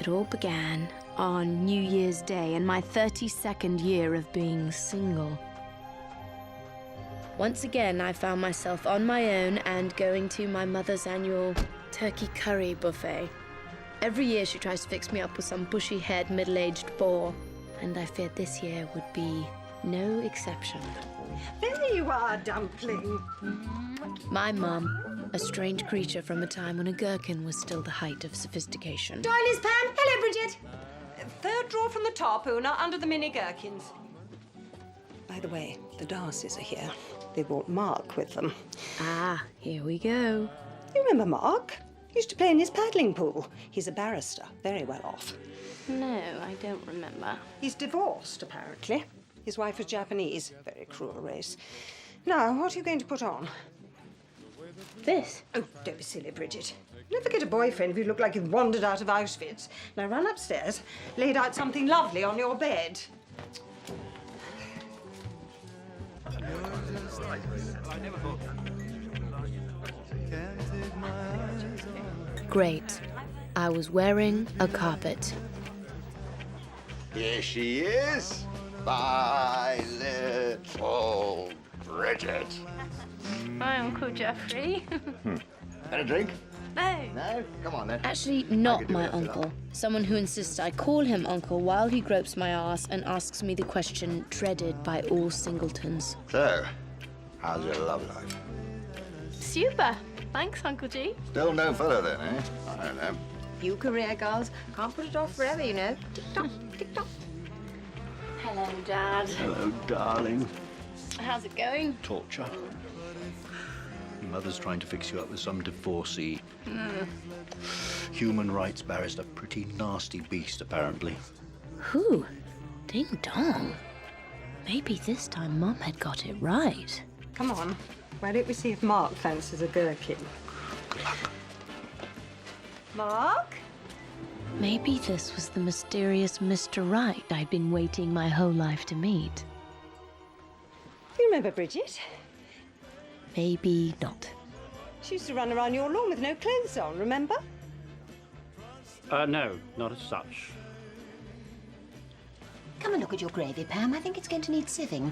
It all began on New Year's Day in my 32nd year of being single. Once again, I found myself on my own and going to my mother's annual turkey curry buffet. Every year she tries to fix me up with some bushy-haired, middle-aged bore, and I feared this year would be no exception. There you are, Dumpling. My mum, a strange creature from a time when a gherkin was still the height of sophistication. Doilies, Pam. Hello, Bridget. Third drawer from the top, Una, under the mini gherkins. By the way, the Darcys are here. They brought Mark with them. Ah, here we go. You remember Mark? Used to play in his paddling pool. He's a barrister, very well off. No, I don't remember. He's divorced, apparently. His wife was Japanese. Very cruel race. Now, what are you going to put on? This? Oh, don't be silly, Bridget. Never get a boyfriend if you look like you've wandered out of Auschwitz. Now run upstairs, laid out something lovely on your bed. Great. I was wearing a carpet. Here she is, my little Bridget. Hi, Uncle Geoffrey. Had a drink? No. No? Come on then. Actually, I not could do my it if you like. uncle. Someone who insists I call him uncle while he gropes my ass and asks me the question dreaded by all singletons. So, how's your love life? Super. Thanks, Uncle G. Still no fella then, eh? I don't know. Few career girls. Can't put it off forever, you know. Tick-tock, tick-tock. Hello, Dad. Hello, darling. How's it going? Torture. Your mother's trying to fix you up with some divorcee. Human rights barrister. Pretty nasty beast, apparently. Who? Ding dong. Maybe this time Mum had got it right. Come on. Why don't we see if Mark fancies a gherkin? Good luck. Mark? Maybe this was the mysterious Mr. Right I'd been waiting my whole life to meet. You remember Bridget? Maybe not. She used to run around your lawn with no clothes on, remember? No, not as such. Come and look at your gravy, Pam. I think it's going to need sieving.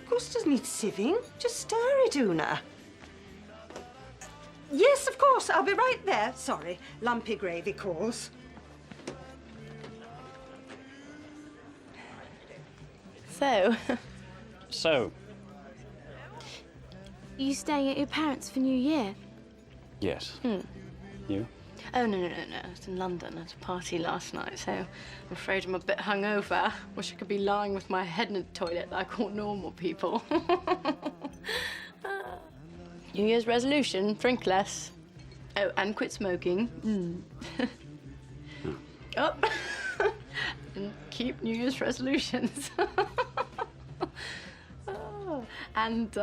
Of course it doesn't need sieving. Just stir it, Una. Yes, of course. I'll be right there. Sorry. Lumpy gravy calls. So, So, you staying at your parents' for New Year? yes. You? Oh, no. I was in London at a party last night, so I'm afraid I'm a bit hungover. Wish I could be lying with my head in the toilet like all normal people. New Year's resolution, drink less. Oh, and quit smoking. Oh, and keep New Year's resolutions. Oh, and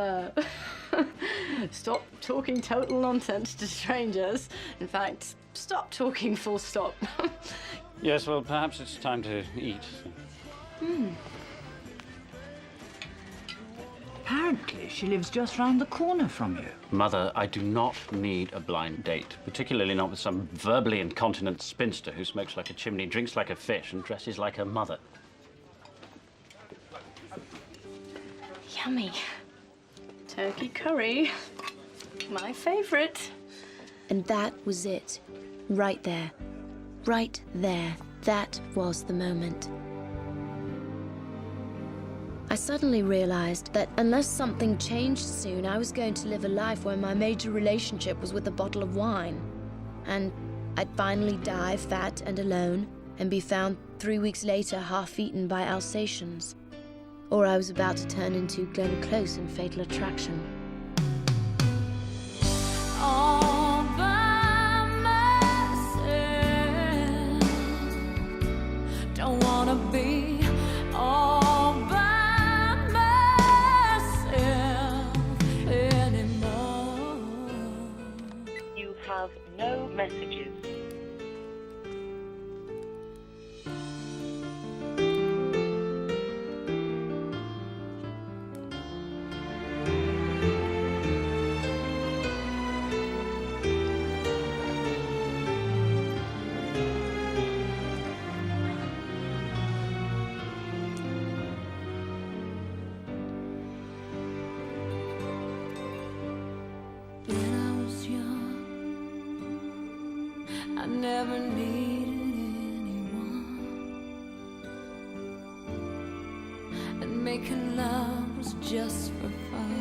stop talking total nonsense to strangers. In fact, stop talking full stop. Yes, well, perhaps it's time to eat. Apparently, she lives just round the corner from you. Mother, I do not need a blind date, particularly not with some verbally incontinent spinster who smokes like a chimney, drinks like a fish, and dresses like her mother. Yummy. Turkey curry. My favorite. And that was it. Right there. Right there. That was the moment. I suddenly realized that unless something changed soon, I was going to live a life where my major relationship was with a bottle of wine. And I'd finally die fat and alone and be found 3 weeks later half-eaten by Alsatians. Or I was about to turn into Glenn Close in Fatal Attraction. All by myself. Don't wanna be all by myself anymore. You have no messages. I never needed anyone, and making love was just for fun.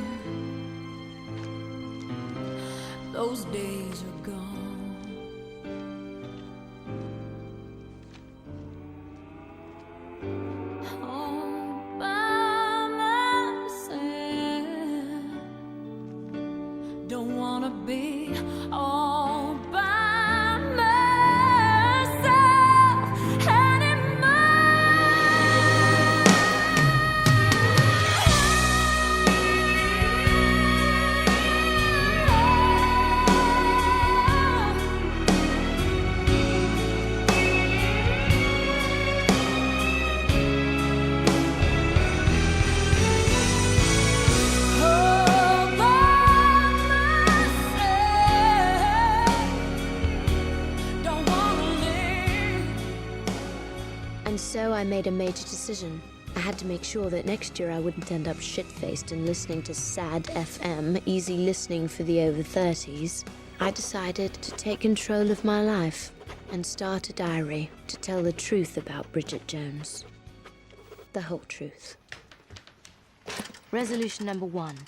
Those days are gone. All by myself. Don't wanna be all by myself And so I made a major decision. I had to make sure that next year I wouldn't end up shit-faced and listening to sad FM, easy listening for the over 30s. I decided to take control of my life and start a diary to tell the truth about Bridget Jones. The whole truth. Resolution number 1.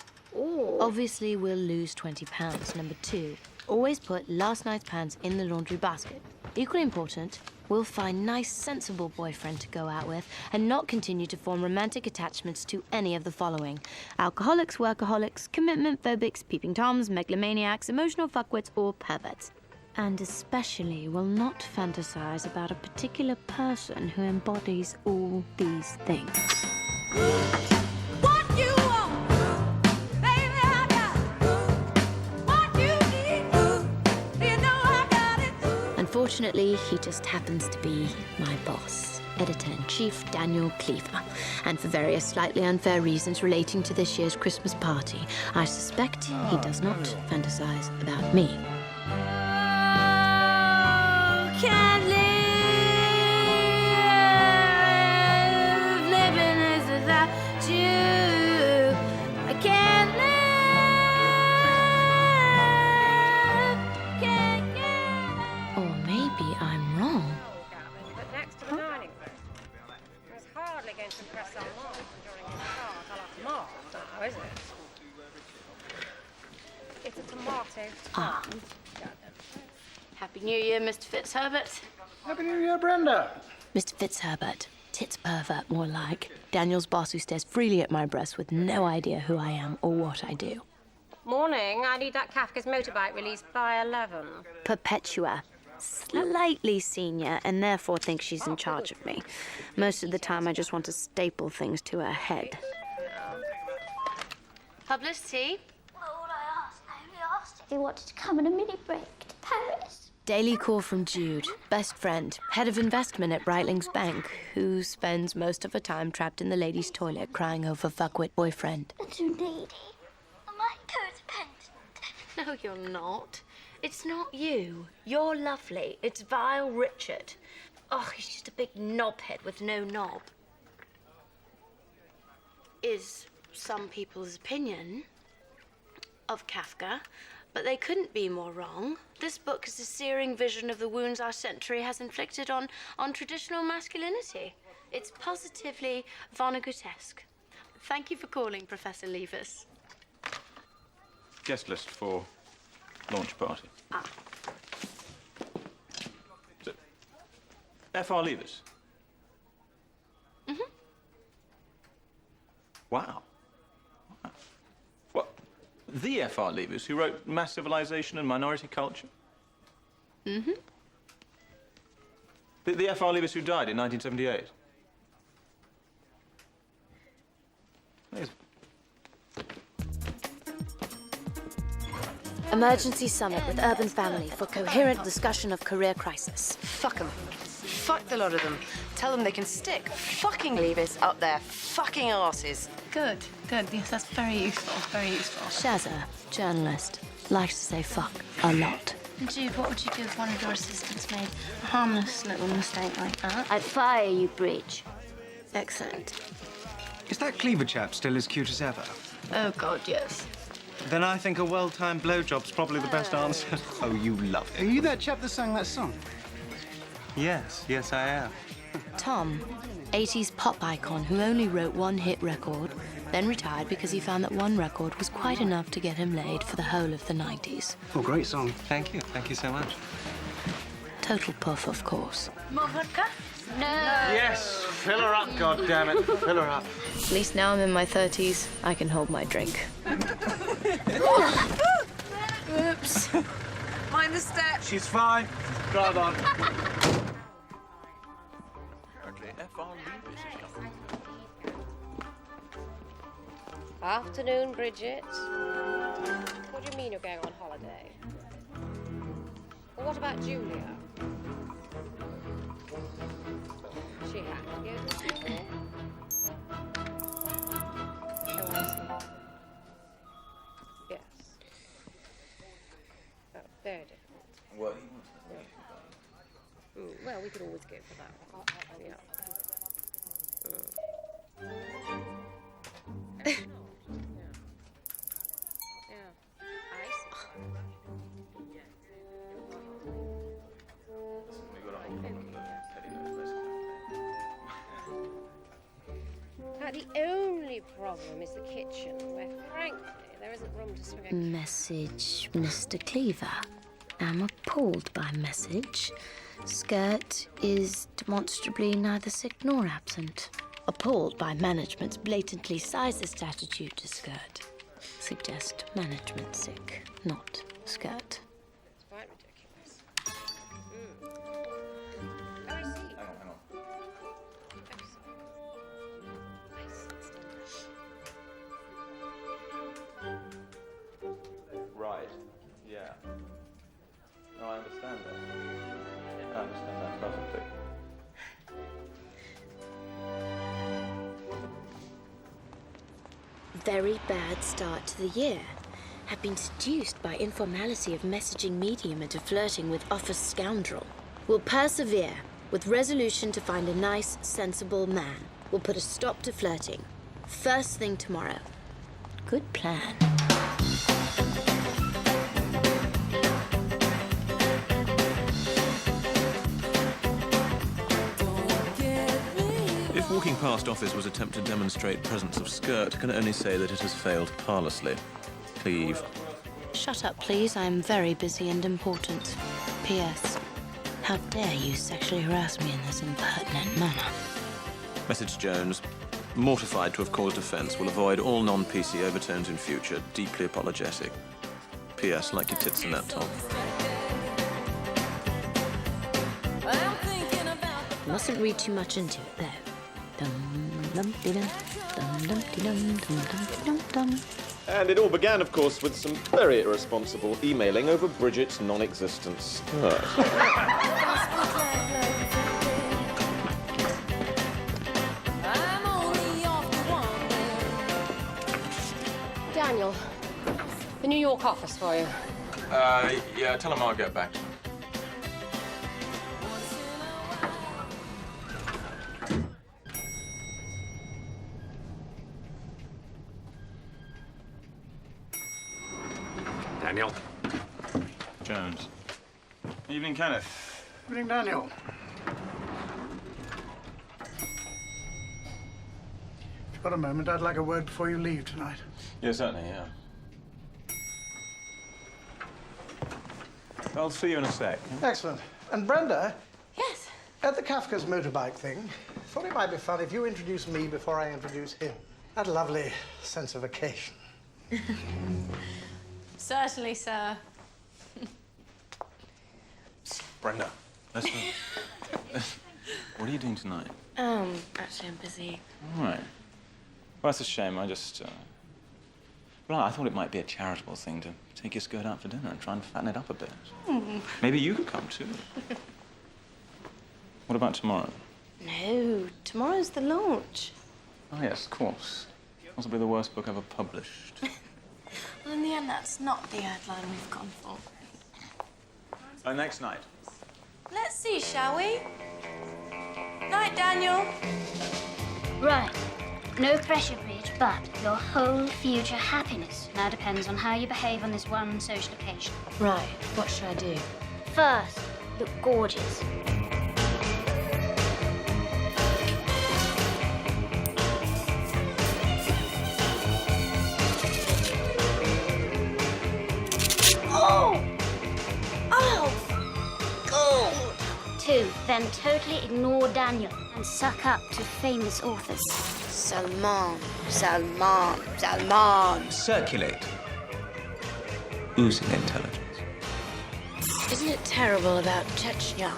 Obviously, we'll lose £20. Number 2. Always put last night's pants in the laundry basket. Equally important, we'll find nice, sensible boyfriend to go out with and not continue to form romantic attachments to any of the following: alcoholics, workaholics, commitment phobics, peeping toms, megalomaniacs, emotional fuckwits, or perverts. And especially will not fantasize about a particular person who embodies all these things. What you want, baby, I got what you need, you know I got it. Unfortunately, he just happens to be my boss, Editor-in-Chief Daniel Cleaver. And for various slightly unfair reasons relating to this year's Christmas party, I suspect he does not fantasize about me. Can't live, living is without you. I can't live, can't get. Or maybe I'm wrong. But next to the dining room, it's hardly going to impress our Mark during his start. I'll have Mark now, isn't it? It's a tomato. Ah. Happy New Year, Mr. Fitzherbert. Happy New Year, Brenda. Mr. Fitzherbert, tits pervert more like. Daniel's boss who stares freely at my breasts with no idea who I am or what I do. Morning, I need that Kafka's motorbike released by 11. Perpetua. Slightly senior and therefore thinks she's in charge of me. Most of the time I just want to staple things to her head. Publicity? What would I ask? I only asked if he wanted to come on a mini break to Paris. Daily call from Jude, best friend, head of investment at Breitling's Bank, who spends most of her time trapped in the ladies' toilet crying over fuckwit boyfriend. You're too needy. Am I codependent? No, you're not. It's not you. You're lovely. It's vile Richard. Oh, he's just a big knobhead with no knob. Is some people's opinion of Kafka, but they couldn't be more wrong. This book is a searing vision of the wounds our century has inflicted on traditional masculinity. It's positively Vonnegut-esque. Thank you for calling, Professor Leavis. Guest list for launch party. Ah. So, F.R. Leavis? Mm-hmm. Wow. What? The F.R. Leavis, who wrote Mass Civilization and Minority Culture? Mm-hmm. The F.R. Leavis who died in 1978? Amazing. Emergency summit with Urban Family for coherent discussion of career crisis. Fuck them. Fuck the lot of them. Tell them they can stick fucking Leavis up their fucking arses. Good, good. Yes, that's very useful, very useful. Shazza, journalist, likes to say fuck a lot. Jude, what would you do if one of your assistants made a harmless little mistake like that? I'd fire you, Bridge. Excellent. Is that Cleaver chap still as cute as ever? Oh, God, yes. Then I think a well-timed blowjob's probably the best answer. Oh, you love it. Are you that chap that sang that song? Yes, I am. Tom, 80s pop icon who only wrote one hit record, then retired because he found that one record was quite enough to get him laid for the whole of the 90s. Oh, great song. Thank you so much. Total puff, of course. More vodka? No. Yes, fill her up, goddammit. Fill her up. At least now I'm in my 30s, I can hold my drink. Oops. Mind the step. She's fine. Drive on. Afternoon, Bridget. What do you mean you're going on holiday? Well, what about Julia? She had to go to school. Oh, I see. Yes. Oh, very different. What? Well, we could always go for that. Yeah. The only problem is the kitchen, where, frankly, there isn't room to swing a... Message, Mr. Cleaver. I'm appalled by message. Skirt is demonstrably neither sick nor absent. Appalled by management's blatantly sizist attitude to skirt. Suggest management sick, not skirt. It's quite ridiculous. Oh, I see. Hang on. Right. Yeah. No, I understand that. I understand that perfectly. Very bad start to the year. Have been seduced by informality of messaging medium into flirting with office scoundrel. Will persevere with resolution to find a nice, sensible man. Will put a stop to flirting. First thing tomorrow. Good plan. If walking past office was attempt to demonstrate presence of skirt, can only say that it has failed parlously. Cleave. Shut up, please. I'm very busy and important. P.S. How dare you sexually harass me in this impertinent manner? Message Jones. Mortified to have caused offence, will avoid all non-PC overtones in future. Deeply apologetic. P.S. Like your tits in that top. Mustn't read too much into it, though. And it all began, of course, with some very irresponsible emailing over Bridget's non-existence. Daniel, the New York office for you. Yeah, tell him I'll get back to him. Daniel. Jones. Evening, Kenneth. Evening, Daniel. If you've got a moment, I'd like a word before you leave tonight. Yeah, certainly, yeah. I'll see you in a sec. Excellent. And Brenda? Yes? At the Kafka's motorbike thing, thought it might be fun if you introduced me before I introduce him. That lovely sense of occasion. Certainly, sir. Brenda, let's go. What are you doing tonight? Actually, I'm busy. All right. Well, that's a shame. I just... Well, I thought it might be a charitable thing to take your skirt out for dinner and try and fatten it up a bit. Maybe you could come, too. What about tomorrow? No, tomorrow's the launch. Oh, yes, of course. Possibly the worst book ever published. Well, in the end, that's not the headline we've gone for. Next night. Let's see, shall we? Night, Daniel. Right. No pressure, Bridge, but your whole future happiness now depends on how you behave on this one social occasion. Right, what should I do? First, look gorgeous. Two, then totally ignore Daniel and suck up to famous authors. Salman, Salman, Salman. Circulate. Oozing intelligence. Isn't it terrible about Chechnya?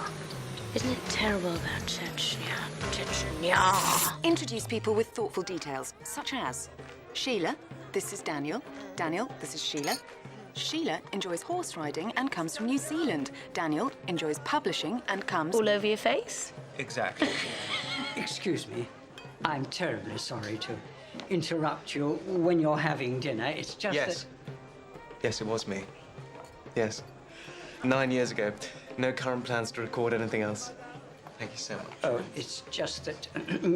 Isn't it terrible about Chechnya? Chechnya. Introduce people with thoughtful details, such as Sheila, this is Daniel. Daniel, this is Sheila. Sheila enjoys horse riding and comes from New Zealand. Daniel enjoys publishing and comes... All over your face? Exactly. Excuse me. I'm terribly sorry to interrupt you when you're having dinner. It's just Yes. Yes, it was me. Yes. 9 years ago. No current plans to record anything else. Thank you so much. Oh, it's just that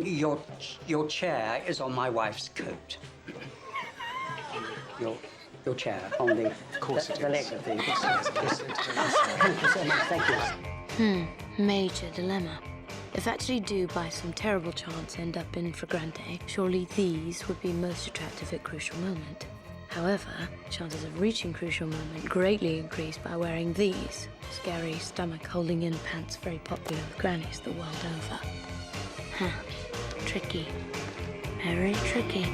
your chair is on my wife's coat. Your chair on the leg of the... Thank you so much, thank you. Major dilemma. If actually do by some terrible chance end up in Fragrante, surely these would be most attractive at crucial moment. However, chances of reaching crucial moment greatly increase by wearing these. Scary stomach holding in pants very popular with grannies the world over. Tricky. Very tricky.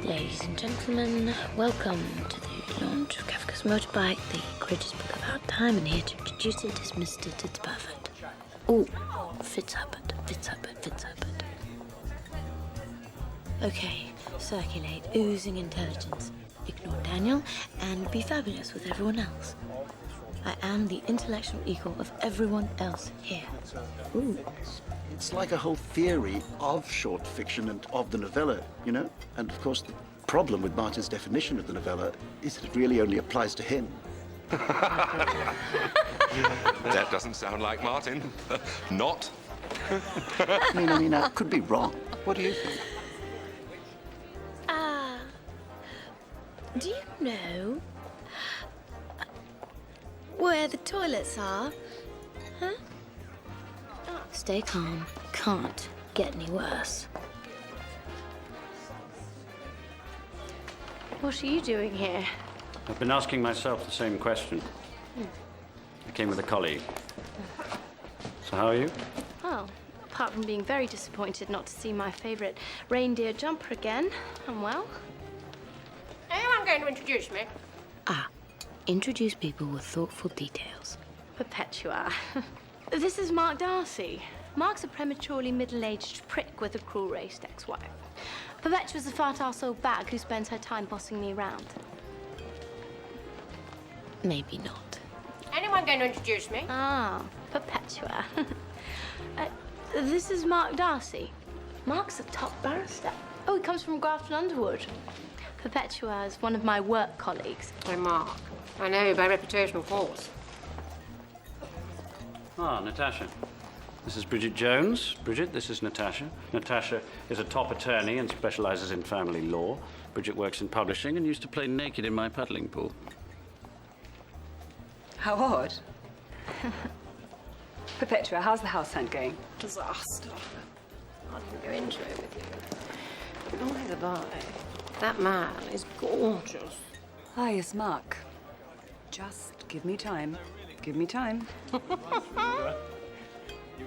Ladies and gentlemen, welcome to the launch of Kafka's Motorbike, the greatest book of our time, and here to introduce it is Mr. It's Perfect. Ooh, Fitzherbert. Okay, circulate, oozing intelligence. Ignore Daniel and be fabulous with everyone else. I am the intellectual equal of everyone else here. Ooh. It's like a whole theory of short fiction and of the novella, you know? And of course, the problem with Martin's definition of the novella is that it really only applies to him. That doesn't sound like Martin. Not. I mean, I could be wrong. What do you think? Do you know where the toilets are? Huh? Stay calm. Can't get any worse. What are you doing here? I've been asking myself the same question. I came with a colleague. So how are you? Well, apart from being very disappointed not to see my favorite reindeer jumper again, I'm well. Anyone going to introduce me? Introduce people with thoughtful details. Perpetua. This is Mark Darcy. Mark's a prematurely middle-aged prick with a cruel-raced ex-wife. Perpetua's a fat-ass old bag who spends her time bossing me around. Maybe not. Anyone going to introduce me? Perpetua. This is Mark Darcy. Mark's a top barrister. Oh, he comes from Grafton Underwood. Perpetua is one of my work colleagues. Hey, Mark. I know you by reputation, of course. Natasha. This is Bridget Jones. Bridget, this is Natasha. Natasha is a top attorney and specializes in family law. Bridget works in publishing and used to play naked in my paddling pool. How odd. Perpetua, how's the house hunt going? Disaster. I can't go into it with you. By the by, that man is gorgeous. Hi, it's Mark. Just give me time. Give me time. You've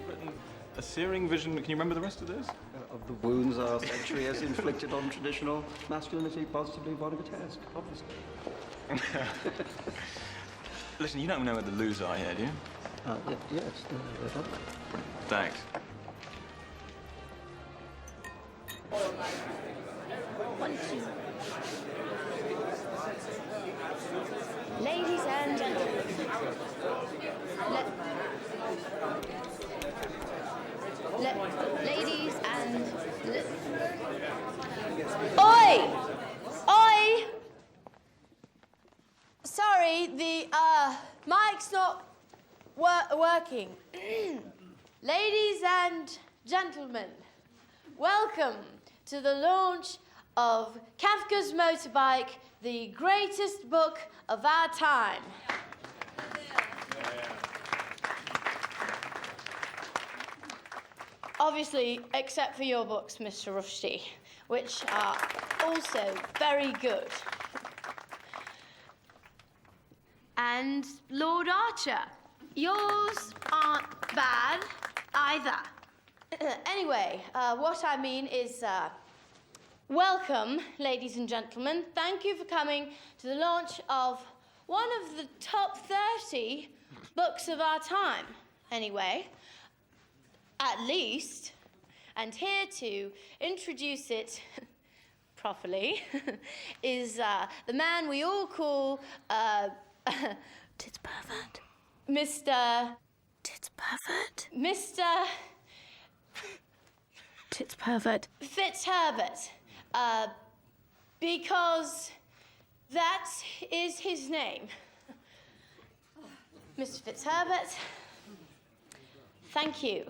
written a searing vision. Can you remember the rest of this? Of the wounds our century has inflicted on traditional masculinity, positively monogatesque, obviously. Listen, you don't know where the loos are here, do you? Yes, they're not. Thanks. Ladies and gentlemen. Ladies and... mic's not working. Ladies and gentlemen, welcome to the launch of Kafka's Motorbike, the greatest book of our time. Obviously, except for your books, Mr. Rushdie, which are also very good. And Lord Archer, yours aren't bad either. Anyway, what I mean is, welcome, ladies and gentlemen. Thank you for coming to the launch of one of the top 30 books of our time, anyway. At least. And here to introduce it properly is the man we all call Tits Pervert. Mr. Tits Pervert. Mr. Tits Pervert. Fitzherbert. Because that is his name. Mr. Fitzherbert, thank you.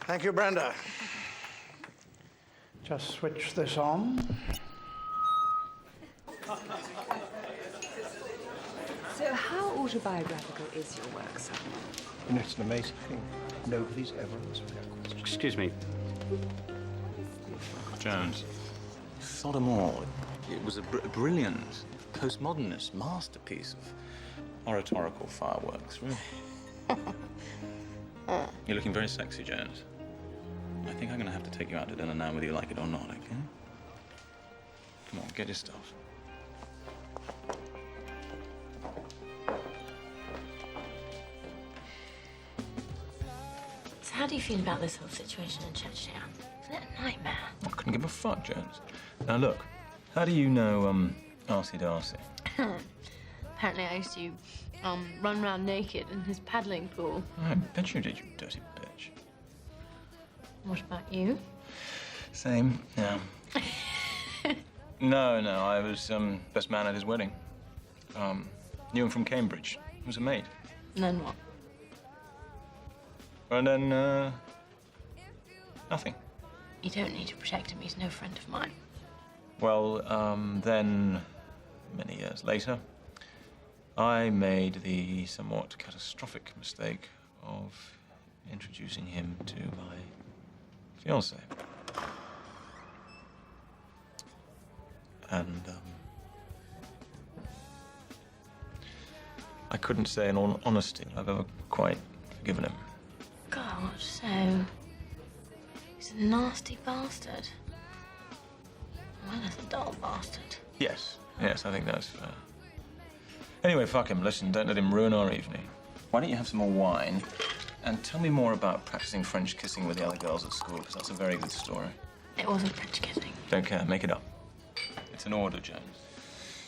Thank you, Brenda. Just switch this on. So how autobiographical is your work, sir? You know, it's an amazing thing. Nobody's ever asked me that question. Excuse me. Jones. Sodomore. It was a brilliant postmodernist masterpiece of oratorical fireworks, really. You're looking very sexy, Jones. I think I'm going to have to take you out to dinner now, whether you like it or not, okay? Come on, get your stuff. So how do you feel about this whole situation in Churchill? Isn't it a nightmare? I couldn't give a fuck, Jones. Now, look, how do you know, Arcee Darcy? Apparently I used to run around naked in his paddling pool. I bet you did, you dirty bitch. What about you? Same, yeah. No, I was best man at his wedding. Knew him from Cambridge. He was a mate. And then what? And then, nothing. You don't need to protect him. He's no friend of mine. Well, then, many years later, I made the somewhat catastrophic mistake of introducing him to my fiancée. And, I couldn't say in all honesty I've ever quite forgiven him. God, so he's a nasty bastard. Well, that's a dull bastard. Yes, I think that's fair. Anyway, fuck him. Listen, don't let him ruin our evening. Why don't you have some more wine and tell me more about practicing French kissing with the other girls at school, because that's a very good story. It wasn't French kissing. Don't care. Make it up. It's an order, James.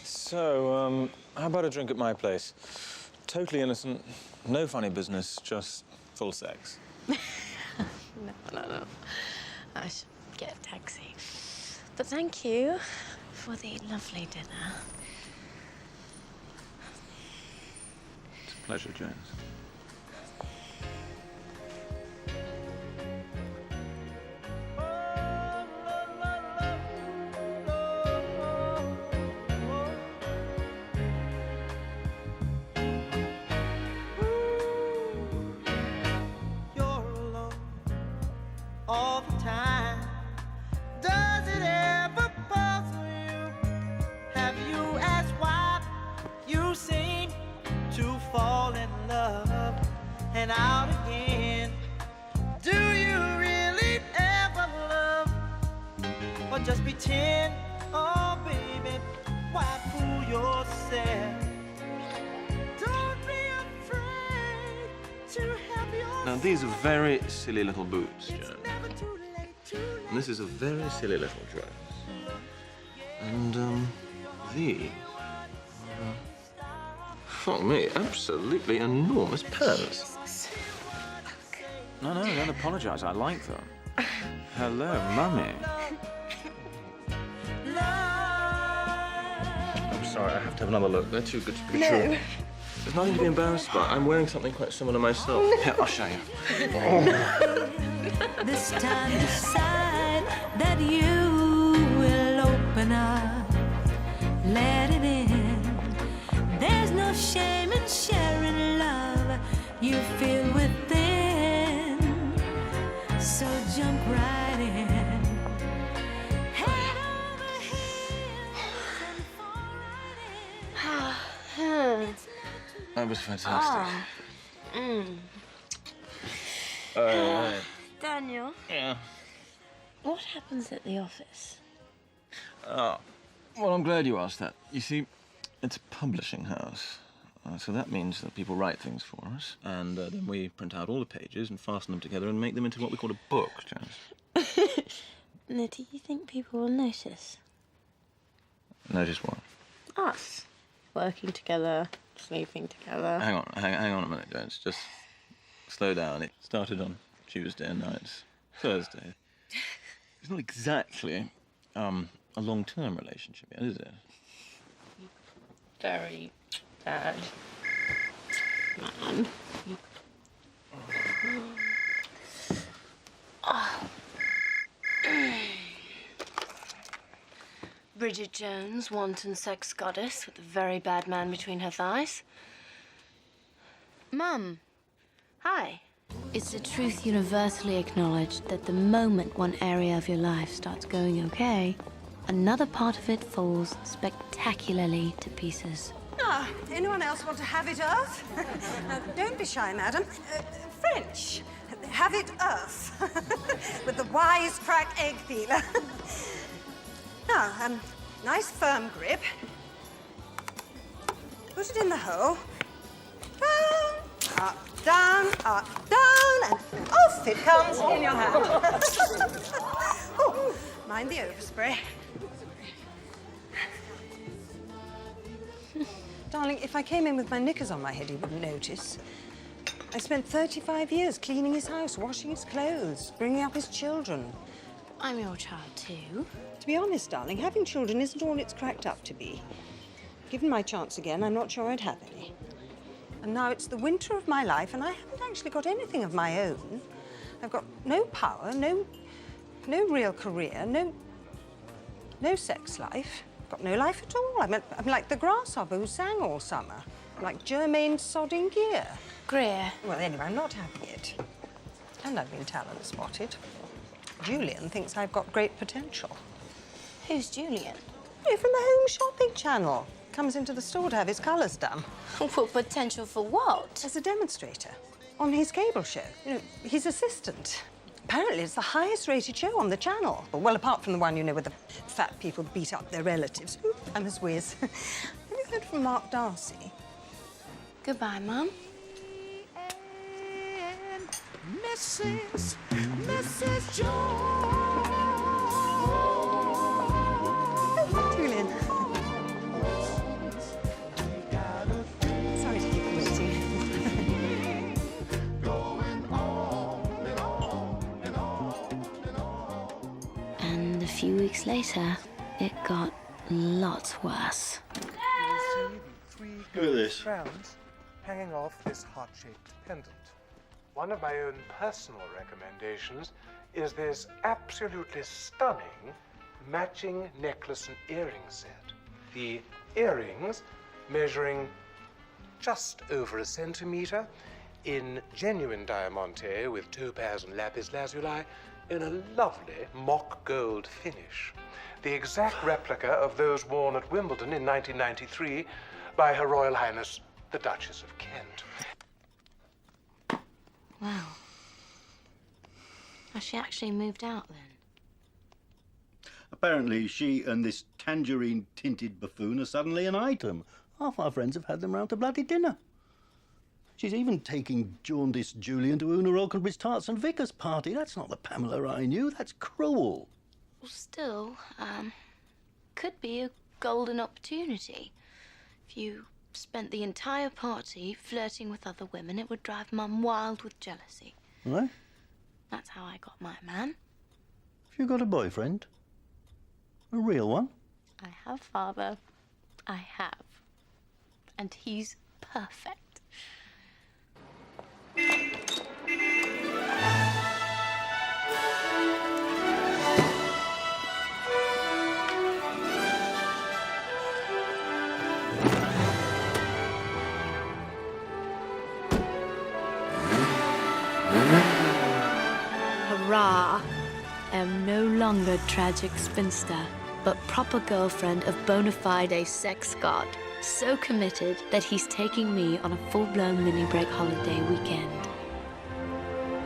So, how about a drink at my place? Totally innocent, no funny business, just full sex. No. I should get a taxi. But thank you for the lovely dinner. It's a pleasure, James. All the time. Does it ever puzzle you? Have you asked why you seem to fall in love and out again? Do you really ever love or just pretend? Oh, baby, why fool yourself? Don't be afraid to have your. Now, these are very silly little boots, Jones. And this is a very silly little dress. And, these are, fuck me, absolutely enormous pants. No, don't apologise. I like them. Hello, Mummy. Love sorry, I have to have another look. They're too good to be No. true. There's nothing to be embarrassed about. I'm wearing something quite similar myself. Here, I'll show you. This time decide that you will open up, let it in. There's no shame in sharing love you feel within. So jump right in. Head over heels and fall right in. That was fantastic. Daniel, Yeah. what happens at the office? Oh, well, I'm glad you asked that. You see, it's a publishing house. So that means that people write things for us, and then we print out all the pages and fasten them together and make them into what we call a book, Janice. Now, do you think people will notice? Notice what? Us. Working together, sleeping together. Hang on a minute, Jones. Just slow down. It started on Tuesday and now it's Thursday. It's not exactly a long-term relationship yet, is it? Very bad. Man. Bridget Jones, wanton sex goddess with a very bad man between her thighs. Mum. Hi. It's a truth universally acknowledged that the moment one area of your life starts going okay, another part of it falls spectacularly to pieces. Ah, anyone else want to have it earth? Now, don't be shy, madam. French. Have it earth. With the wisecrack egg peeler. Now, nice firm grip. Put it in the hole. Down, up, down, and off it comes in your hand. Oh, mind the overspray. Darling, if I came in with my knickers on my head, he wouldn't notice. I spent 35 years cleaning his house, washing his clothes, bringing up his children. I'm your child, too. To be honest, darling, having children isn't all it's cracked up to be. Given my chance again, I'm not sure I'd have any. And now it's the winter of my life, and I haven't actually got anything of my own. I've got no power, no real career, no sex life. Got no life at all. I'm like the grasshopper who sang all summer. I'm like Germaine sodding Gear. Greer. Well, anyway, I'm not having it. And I've been talent spotted. Julian thinks I've got great potential. Who's Julian? From the Home Shopping Channel. Comes into the store to have his colours done. Well, potential for what? As a demonstrator on his cable show. You know, his assistant. Apparently, it's the highest-rated show on the channel. Well, apart from the one, you know, where the fat people beat up their relatives. Ooh, I'm a whiz. Have you heard from Mark Darcy? Goodbye, Mum. Mrs. Jones. Julian. Sorry to keep you waiting. And a few weeks later, it got lots worse. Look at this. Crowns hanging off this heart-shaped pendant. One of my own personal recommendations is this absolutely stunning matching necklace and earring set. The earrings measuring just over 1 centimeter in genuine diamante with topaz and lapis lazuli in a lovely mock gold finish. The exact replica of those worn at Wimbledon in 1993 by Her Royal Highness, the Duchess of Kent. Wow. Has she actually moved out then? Apparently, she and this tangerine-tinted buffoon are suddenly an item. Half our friends have had them round to bloody dinner. She's even taking jaundiced Julian to Una Oakenbridge Tarts and Vickers' party. That's not the Pamela I knew. That's cruel. Well, still, could be a golden opportunity. If you spent the entire party flirting with other women, it would drive Mum wild with jealousy. Right? That's how I got my man. Have you got a boyfriend? A real one? I have, Father. I have. And he's perfect. Hurrah! I am no longer tragic spinster, but proper girlfriend of bona fide sex god. So committed that he's taking me on a full-blown mini-break holiday weekend.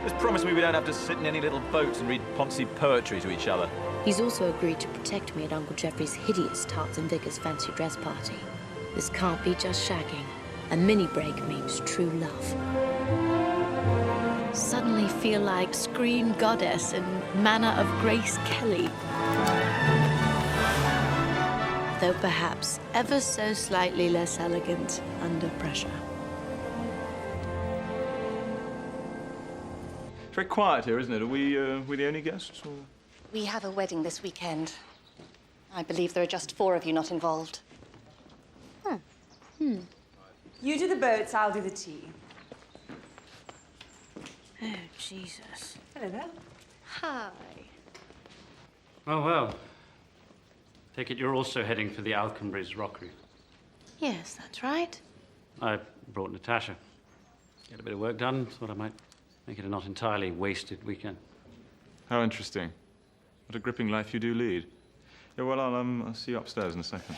Just promise me we don't have to sit in any little boats and read poncy poetry to each other. He's also agreed to protect me at Uncle Jeffrey's hideous Tarts and Vickers fancy dress party. This can't be just shagging. A mini-break means true love. Suddenly feel like screen goddess and manner of Grace Kelly. Though perhaps ever so slightly less elegant under pressure. It's very quiet here, isn't it? Are we the only guests? Or? We have a wedding this weekend. I believe there are just 4 of you not involved. You do the boats, I'll do the tea. Oh, Jesus. Hello there. Hi. Oh, well. Take it you're also heading for the Alconbury's Rockery. Yes, that's right. I brought Natasha. Get a bit of work done. Thought I might make it a not entirely wasted weekend. How interesting. What a gripping life you do lead. Yeah, well, I'll see you upstairs in a second.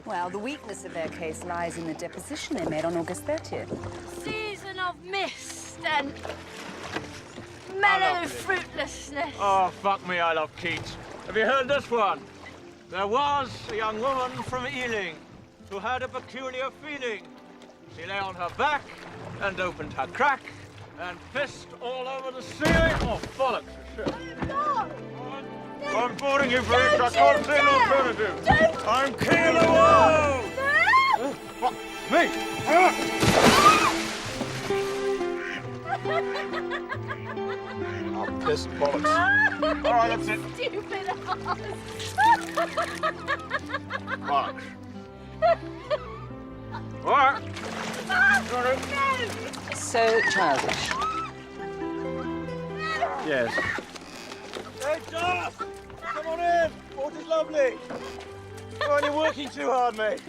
Well, the weakness of their case lies in the deposition they made on August 30th. Season of mist and mellow fruitlessness. Oh, fuck me, I love Keats. Have you heard this one? There was a young woman from Ealing who had a peculiar feeling. She lay on her back and opened her crack and pissed all over the ceiling. Oh, bollocks. No! I'm boarding you for it. I can't see an alternative. Don't! I'm king of the world! No! What? Me? Oh, piss and bollocks. All right, that's it. Stupid Bollocks. All right. No! So childish. Yes. Hey, Charles! Come on in. Water's lovely. Oh, you're working too hard, mate.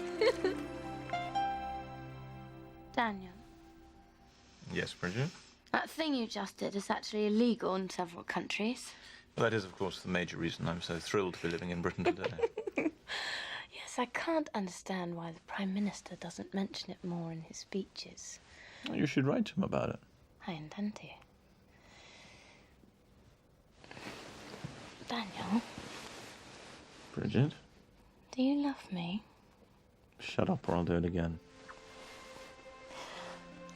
Daniel, Yes, Bridget? that thing you just did is actually illegal in several countries. Well, that is, of course, the major reason I'm so thrilled to be living in Britain today. Yes, I can't understand why the Prime Minister doesn't mention it more in his speeches. You should write to him about it. I intend to. Daniel, Bridget, do you love me? shut up or I'll do it again.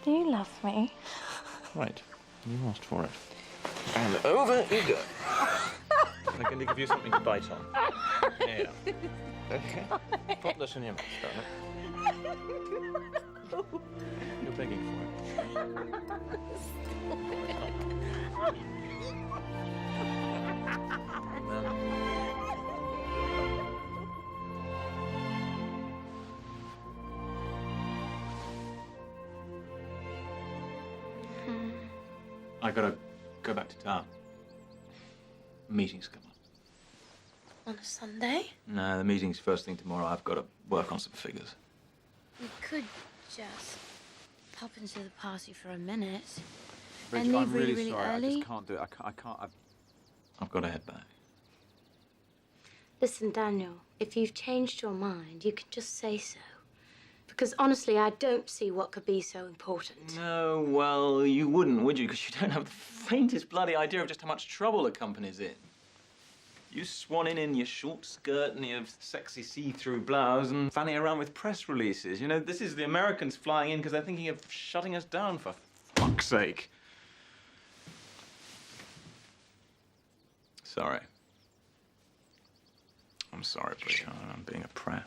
Do you love me? Right. You asked for it. And over you go. I'm going to give you something to bite on. Yeah. Okay. Pop this in your mouth, darling. You're begging for it. I gotta go back to town. Meetings come up. On a Sunday? No, the meeting's first thing tomorrow. I've got to work on some figures. We could just pop into the party for a minute. Bridget, and leave I'm really, really sorry. early. I just can't do it. I can't. I've got to head back. Listen, Daniel, if you've changed your mind, you can just say so. Because honestly, I don't see what could be so important. No, well, you wouldn't, would you? Because you don't have the faintest bloody idea of just how much trouble the company's in. You swanning in your short skirt and your sexy see-through blouse and fanning around with press releases. You know, this is the Americans flying in because they're thinking of shutting us down, for fuck's sake. Sorry. I'm sorry, Bridget. I'm being a prat.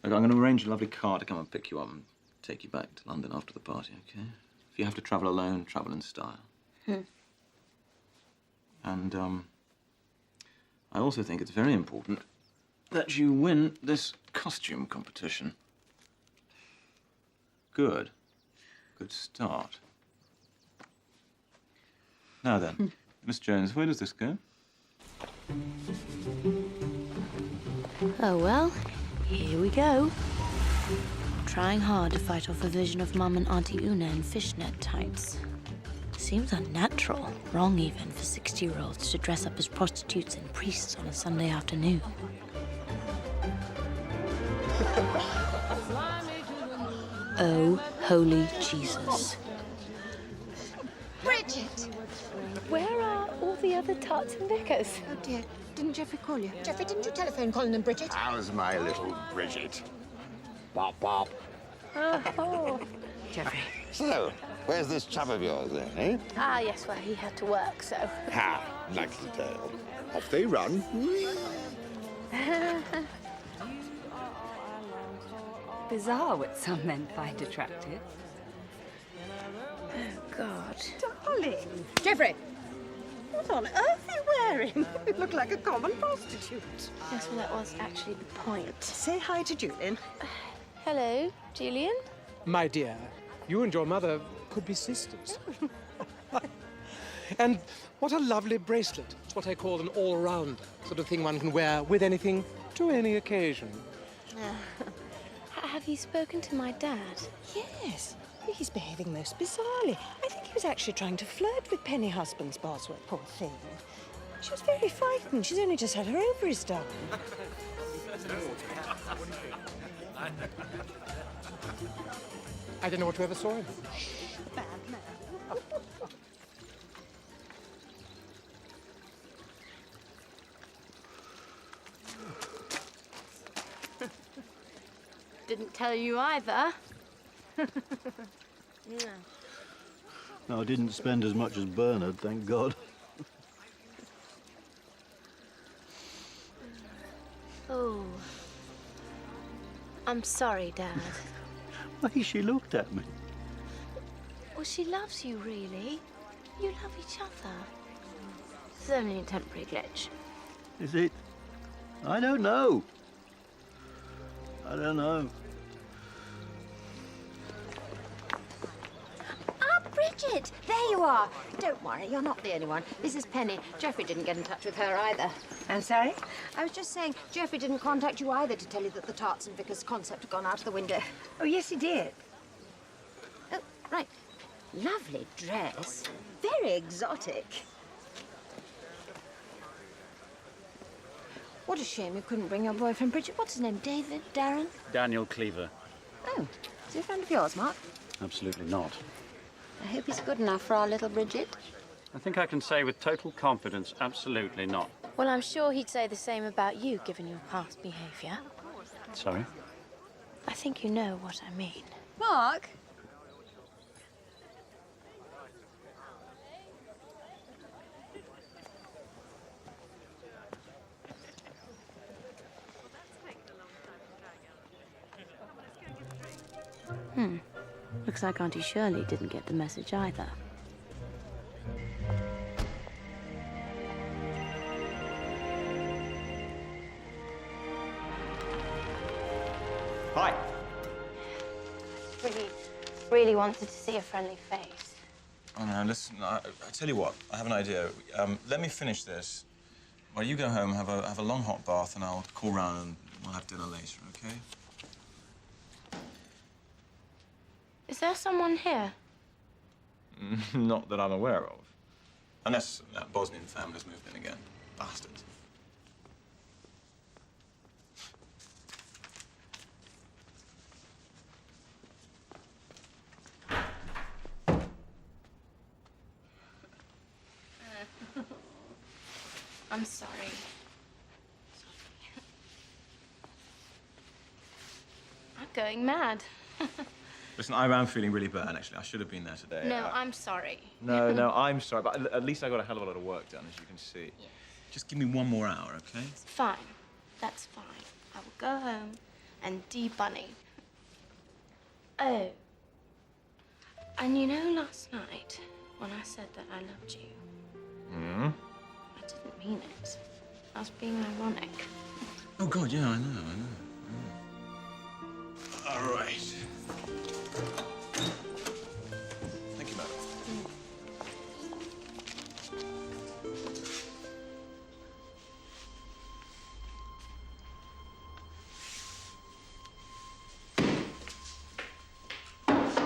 Look, I'm going to arrange a lovely car to come and pick you up and take you back to London after the party, okay? If you have to travel alone, travel in style. And, I also think it's very important that you win this costume competition. Good. Good start. Now then, Miss Jones, where does this go? Oh, well, here we go. Trying hard to fight off a vision of Mum and Auntie Una in fishnet tights. Seems unnatural, wrong even, for 60-year-olds to dress up as prostitutes and priests on a Sunday afternoon. Oh, holy Jesus. Bridget! Where are all the other Tarts and Vickers? Oh, dear. Didn't Geoffrey call you? Geoffrey, didn't you telephone Colin and Bridget? How's my little Bridget? Bop, bop. Oh. Geoffrey. So, where's this chap of yours then, eh? Ah, yes, well, he had to work, so. Ha! Likely tale. Off they run. Bizarre what some men find attractive. Oh, God. Darling. Geoffrey! What on earth are you wearing? You look like a common prostitute. Yes, well, that was actually the point. Say hi to Julian. Hello, Julian. My dear, you and your mother could be sisters. And what a lovely bracelet. It's what I call an all-rounder. Sort of thing one can wear with anything, to any occasion. Have you spoken to my dad? Yes. He's behaving most bizarrely. I think he was actually trying to flirt with Penny Husband's Bosworth, poor thing. She was very frightened. She's only just had her ovaries done. I don't know what you ever saw him. Bad man. Didn't tell you either. No, I didn't spend as much as Bernard, thank God. Oh. I'm sorry, Dad. Why, she looked at me. Well, she loves you, really. You love each other. It's only a temporary glitch. Is it? I don't know. I don't know. Bridget, there you are. Don't worry, you're not the only one. This is Penny. Geoffrey didn't get in touch with her either. I'm sorry? I was just saying, Geoffrey didn't contact you either to tell you that the Tarts and Vickers concept had gone out of the window. Oh, yes, he did. Oh, right. Lovely dress. Very exotic. What a shame you couldn't bring your boyfriend, Bridget. What's his name? David? Darren? Daniel Cleaver. Oh, is he a friend of yours, Mark? Absolutely not. I hope he's good enough for our little Bridget. I think I can say with total confidence, absolutely not. Well, I'm sure he'd say the same about you, given your past behavior. Sorry? I think you know what I mean. Mark? Looks like Auntie Shirley didn't get the message either. Hi. Really wanted to see a friendly face. Oh, no, listen, I tell you what, I have an idea. Let me finish this. While you go home, have a long hot bath, and I'll call round and we'll have dinner later, okay? Is there someone here? Not that I'm aware of. Unless that Bosnian family's moved in again. Bastards. I'm sorry. I'm going mad. Listen, I am feeling really bad, actually. I should have been there today. No, I'm sorry. No, I'm sorry, but at least I got a hell of a lot of work done, as you can see. Just give me one more hour, okay? Fine. That's fine. I will go home, and debunning. Oh. And you know last night, when I said that I loved you, Hmm? I didn't mean it. I was being ironic. Oh, God, yeah, I know. All right. Thank you, madam.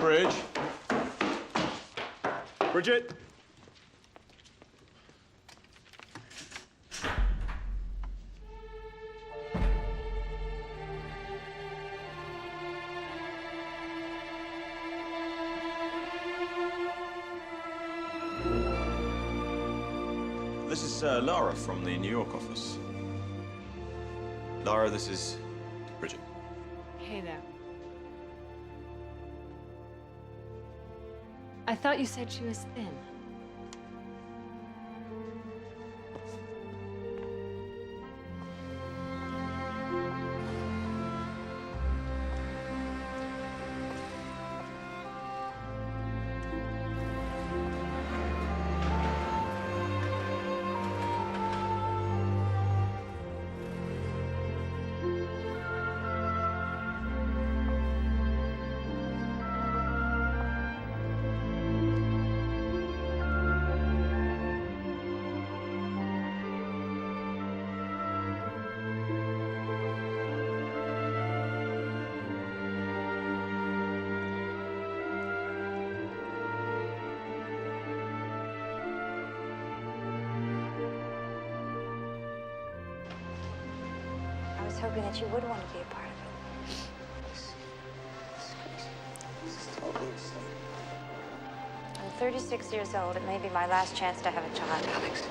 Bridge. Bridget. This is Lara from the New York office. Lara, this is Bridget. Hey there. I thought you said she was thin. I was hoping that you would want to be a part of it. I'm 36 years old. It may be my last chance to have a child. Alex.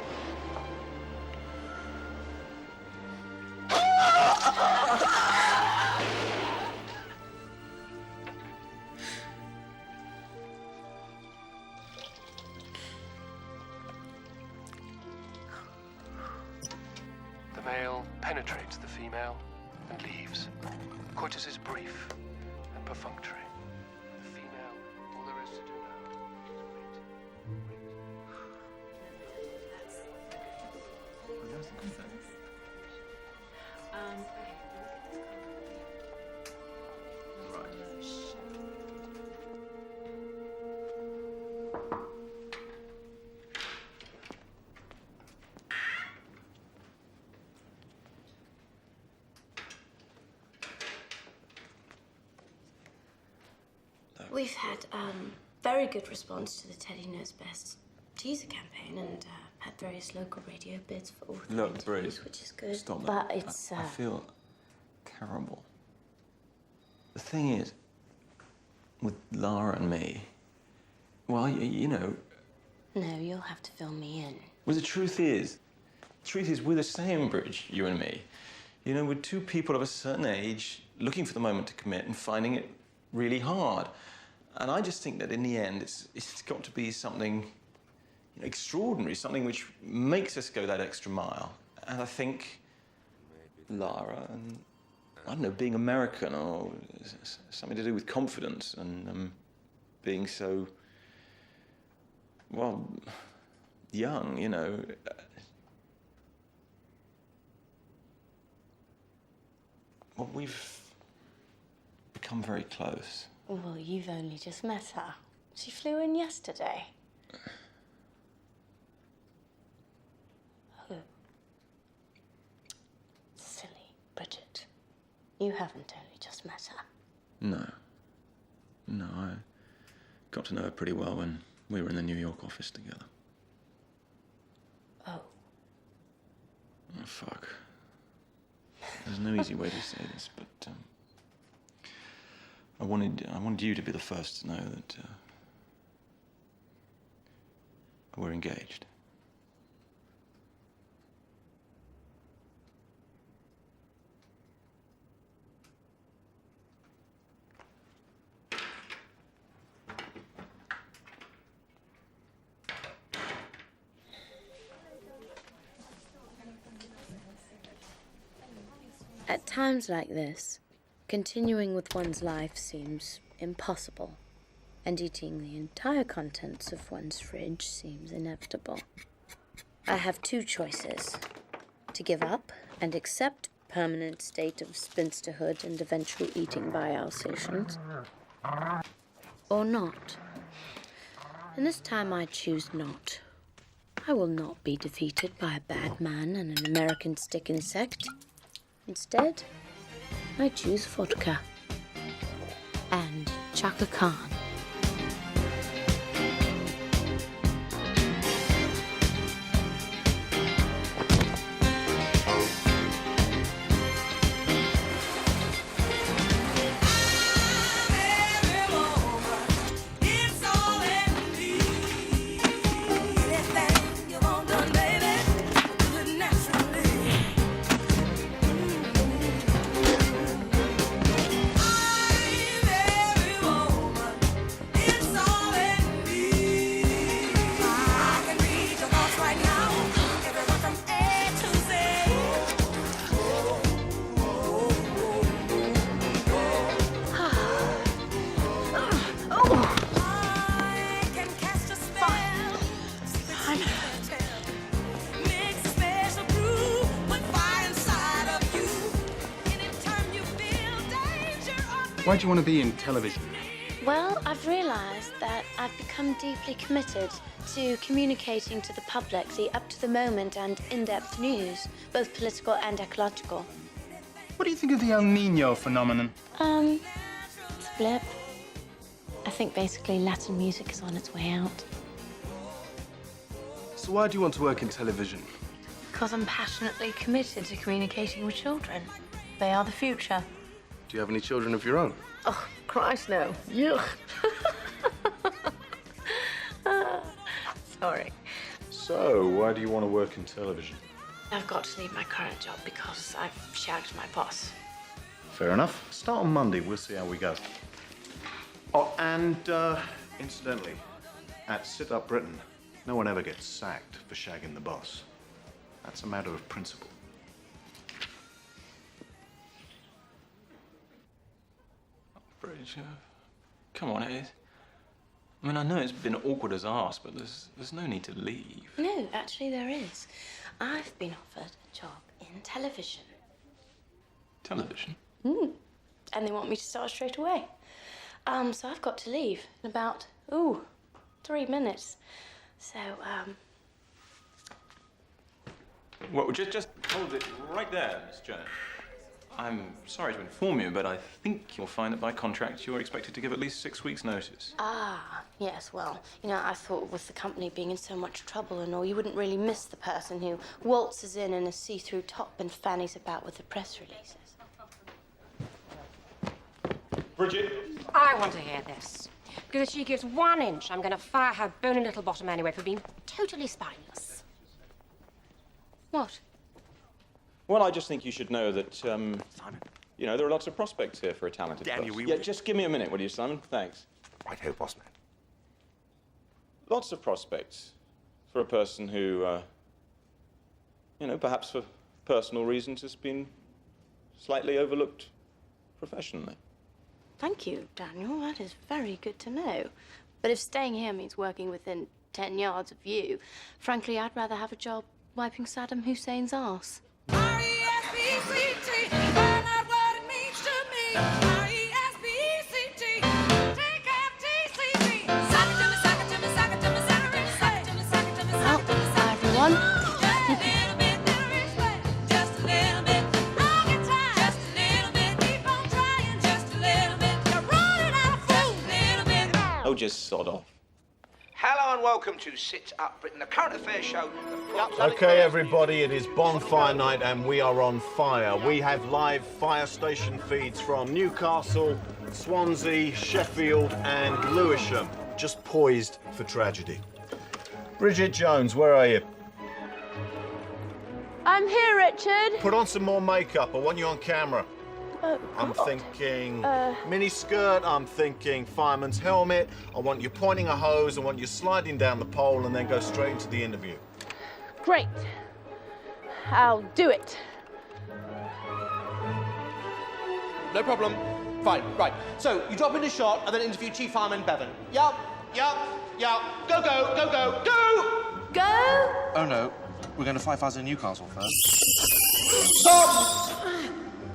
The male penetrates the female and leaves. Coitus is brief and perfunctory. The female, all there is to do now is We've had very good response to the Teddy Knows Best teaser campaign and had various local radio bids for all three Look, Bridget, interviews, which is good. stop but it. it's I feel terrible. The thing is, with Lara and me, well, you know, no, you'll have to fill me in. well, the truth is we're the same, Bridge, you and me. You know, we're two people of a certain age looking for the moment to commit and finding it really hard. And I just think that in the end, it's got to be something extraordinary, something which makes us go that extra mile. And I think Lara and, I don't know, being American or something to do with confidence and being so, well, young, you know. Well, we've become very close. Well, you've only just met her. She flew in yesterday. Who? Silly Bridget. You haven't only just met her. No. No, I got to know her pretty well when we were in the New York office together. Oh. Oh, fuck. There's no easy way to say this, but I wanted you to be the first to know that we're engaged. At times like this, Continuing with one's life seems impossible, and eating the entire contents of one's fridge seems inevitable. I have two choices: to give up and accept permanent state of spinsterhood and eventual eating by Alsatians, or not. And this time I choose not. I will not be defeated by a bad man and an American stick insect. Instead, I choose vodka and Chaka Khan. Why do you want to be in television? Well, I've realized that I've become deeply committed to communicating to the public the up-to-the-moment and in-depth news, both political and ecological. What do you think of the El Nino phenomenon? It's a blip. I think basically Latin music is on its way out. So why do you want to work in television? Because I'm passionately committed to communicating with children. They are the future. Do you have any children of your own? Oh, Christ, no. Yuck. Sorry. So, why do you want to work in television? I've got to leave my current job because I've shagged my boss. Fair enough. Start on Monday. We'll see how we go. Oh, and incidentally, at Sit Up Britain, no one ever gets sacked for shagging the boss. That's a matter of principle. Bridge, come on, it is. I mean, I know it's been awkward as arse, but there's no need to leave. No, actually there is. I've been offered a job in television. Television? And they want me to start straight away. So I've got to leave in about, 3 minutes. So, Well, just hold it right there, Miss Jones. I'm sorry to inform you, but I think you'll find that by contract you're expected to give at least 6 weeks' notice. yes, well, I thought with the company being in so much trouble and all, you wouldn't really miss the person who waltzes in a see-through top and fannies about with the press releases. Bridget? I want to hear this. Because if she gives 1 inch, I'm going to fire her bony little bottom anyway for being totally spineless. What? Well, I just think you should know that, Simon, there are lots of prospects here for a talented Daniel, person. Yeah, just give me a minute, will you, Simon? Thanks. Right-ho, boss man. Lots of prospects for a person who, perhaps for personal reasons has been slightly overlooked professionally. Thank you, Daniel. That is very good to know. But if staying here means working within 10 yards of you, frankly, I'd rather have a job wiping Saddam Hussein's arse. R-E-S-P-C-T, find out what it means to me. R-E-S-P-C-T, take F-T-C-T. Sock it to me, sock it to me, sock it to me, sock it to me, sock it to me, sock it to me, sock it to me, Hi, everyone. Just a little bit, little respect. Just a little bit, I get tired. Just a little bit, keep on trying. Just a little bit, you're running out of food. Little bit. Oh, just sod off. Hello and welcome to Sit Up Britain, the current affairs show. Okay, everybody, it is bonfire night and we are on fire. We have live fire station feeds from Newcastle, Swansea, Sheffield and Lewisham, just poised for tragedy. Bridget Jones, where are you? I'm here, Richard. Put on some more makeup. I want you on camera. Oh, I'm God. thinking mini skirt, I'm thinking fireman's helmet. I want you pointing a hose, I want you sliding down the pole and then go straight into the interview. Great. I'll do it. no problem. Fine, right. So, you drop in a shot and then interview Chief Fireman Bevan. Yup. Go, go, go, go, go! Go? Oh, no. We're going to Firefighters in Newcastle first. Stop!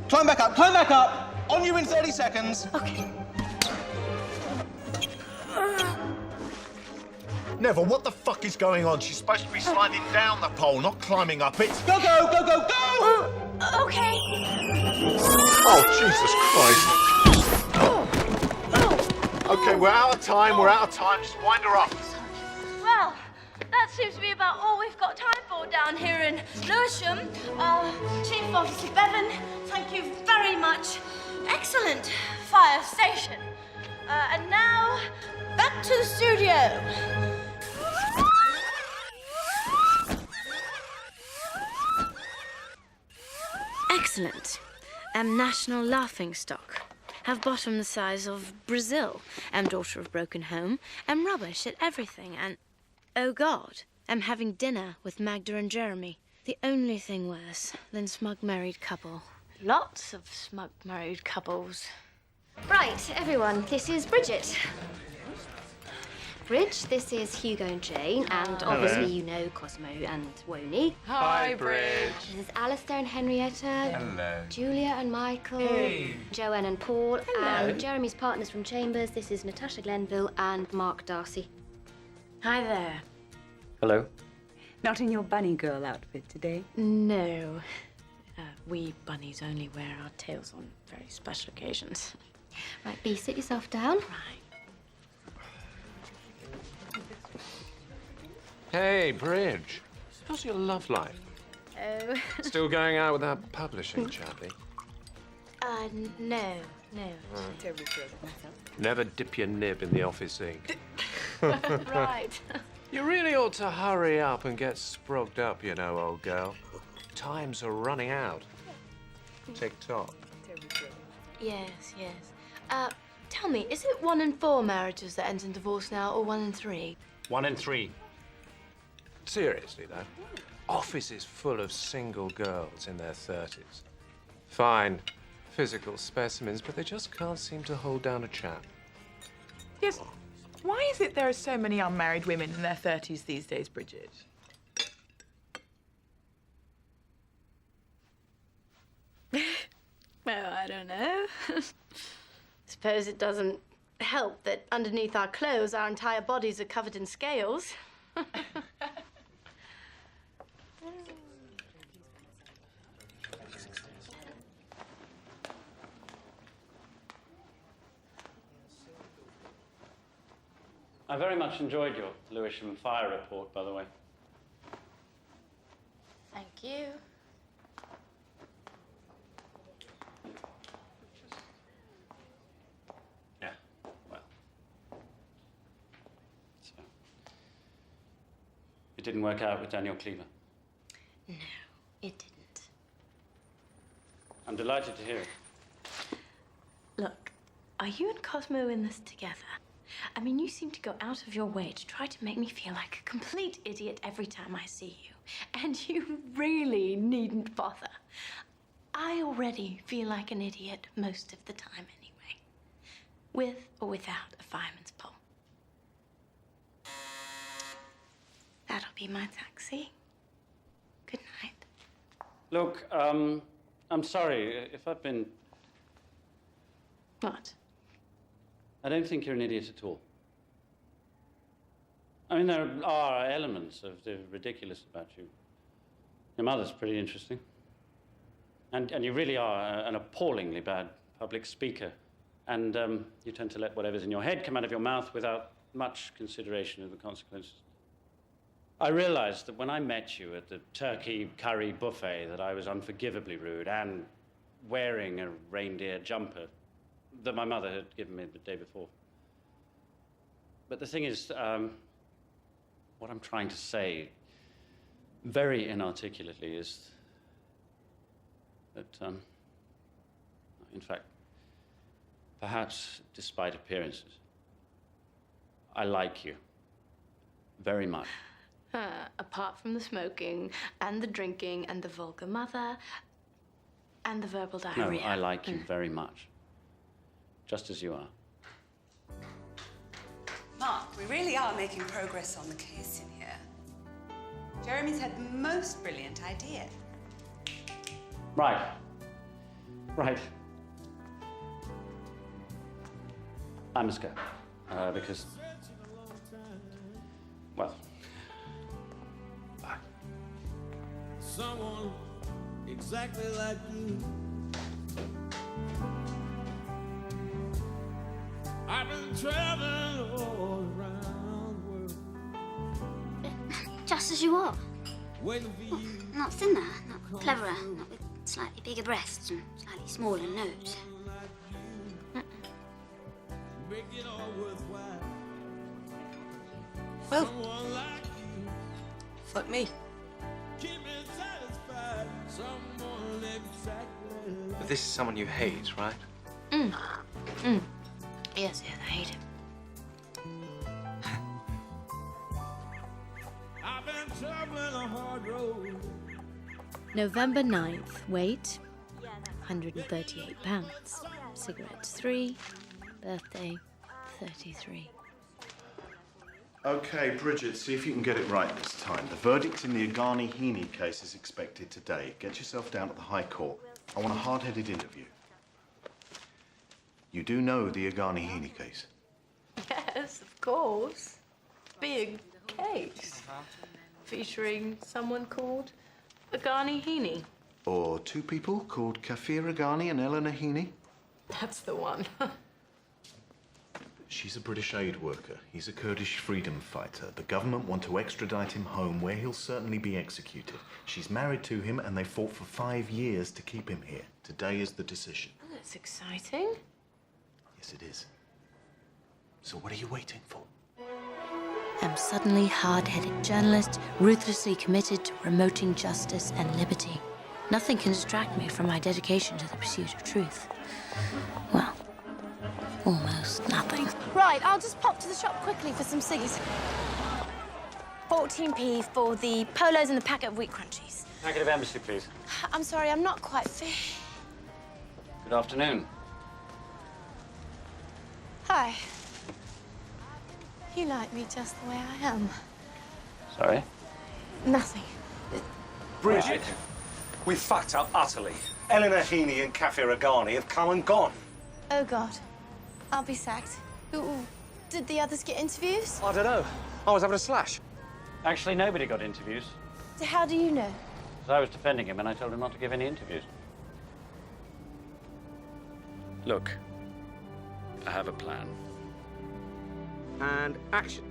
Climb back up, climb back up! On you in 30 seconds. Okay. Neville, what the fuck is going on? She's supposed to be sliding down the pole, not climbing up it. Go, go, go, go, go! Okay. Oh, Jesus Christ. Okay, we're out of time, Just wind her up. Well, that seems to be about all we've got time for down here in Lewisham. Chief Officer Bevan, thank you very much. Excellent fire station. And now, back to the studio. Excellent. Am national laughingstock. Have bottom the size of Brazil. Am daughter of broken home. Am rubbish at everything. And, oh God, am having dinner with Magda and Jeremy. The only thing worse than smug married couple. Lots of smug married couples. Right, everyone, this is Bridget. Bridge, this is Hugo and Jane, and obviously you know Cosmo and Woney. Hi, Bridge. This is Alistair and Henrietta. Hello. Julia and Michael. Hey. Joanne and Paul. Hello. And Jeremy's partners from Chambers. This is Natasha Glenville and Mark Darcy. Hi there. Hello. Not in your bunny girl outfit today? No. We bunnies only wear our tails on very special occasions. Right, Bea, sit yourself down. Hey, Bridge. How's your love life? Oh. Still going out with that publishing chappie? No. Never dip your nib in the office ink. Right. You really ought to hurry up and get sprogged up, you know, old girl. Times are running out. Tick-tock. Yes. Tell me, is it 1 in 4 marriages that ends in divorce now, or 1 in 3? 1 in 3. Seriously, though, office is full of single girls in their 30s. Fine, physical specimens, but they just can't seem to hold down a chap. Yes. Why is it there are so many unmarried women in their 30s these days, Bridget? Well, I don't know. Suppose it doesn't help that underneath our clothes, our entire bodies are covered in scales. I very much enjoyed your Lewisham fire report, by the way. Thank you. Yeah, well. So, it didn't work out with Daniel Cleaver. No, it didn't. I'm delighted to hear it. Look, are you and Cosmo in this together? I mean, you seem to go out of your way to try to make me feel like a complete idiot every time I see you. And you really needn't bother. I already feel like an idiot most of the time anyway. With or without a fireman's pole. That'll be my taxi. Good night. Look, I'm sorry if I've been... What? I don't think you're an idiot at all. I mean, there are elements of the ridiculous about you. Your mother's pretty interesting. And you really are an appallingly bad public speaker. And you tend to let whatever's in your head come out of your mouth without much consideration of the consequences. I realized that when I met you at the turkey curry buffet that I was unforgivably rude and wearing a reindeer jumper that my mother had given me the day before. But the thing is, what I'm trying to say very inarticulately is that, in fact, perhaps despite appearances, I like you very much. Apart from the smoking and the drinking and the vulgar mother and the verbal diarrhea. No, I like you very much. just as you are. Mark, we really are making progress on the case in here. Jeremy's had the most brilliant idea. Right. Right. I must go. Because... well... bye. Someone exactly like you. I've been traveling all around the world. Just as you are. Waiting for you. Not thinner, not cleverer, not with slightly bigger breasts and slightly smaller nose. Make it all worthwhile. Well, Someone like you. fuck me. Keep me satisfied. Someone exactly like But this is someone you hate, right? Yes, I hate him. I've been traveling a hard road. November 9th. Weight 138 pounds. Cigarettes 3. Birthday 33. Okay, Bridget, see if you can get it right this time. The verdict in the Agani Heaney case is expected today. Get yourself down at the High Court. I want a hard-headed interview. You do know the Agani Heaney case? Yes, of course. Big case. Featuring someone called Agani Heaney. Or two people called Kafir Agani and Eleanor Heaney? That's the one. She's a British aid worker. He's a Kurdish freedom fighter. The government want to extradite him home, where he'll certainly be executed. She's married to him, and they fought for 5 years to keep him here. Today is the decision. Oh, that's exciting. Yes, it is. So what are you waiting for? I'm suddenly hard-headed journalist, ruthlessly committed to promoting justice and liberty. Nothing can distract me from my dedication to the pursuit of truth. Well, almost nothing. Right, I'll just pop to the shop quickly for some ciggies. 14p for the polos and the packet of wheat crunchies. Packet of embassy, please. I'm sorry, I'm not quite fit. Good afternoon. Hi. You like me just the way I am. Sorry? Nothing. Bridget, we fucked up utterly. Eleanor Heaney and Kafir Agani have come and gone. Oh, God. I'll be sacked. Ooh, did the others get interviews? I don't know. I was having a slash. Actually, nobody got interviews. So how do you know? So I was defending him, and I told him not to give any interviews. Look, I have a plan. And action.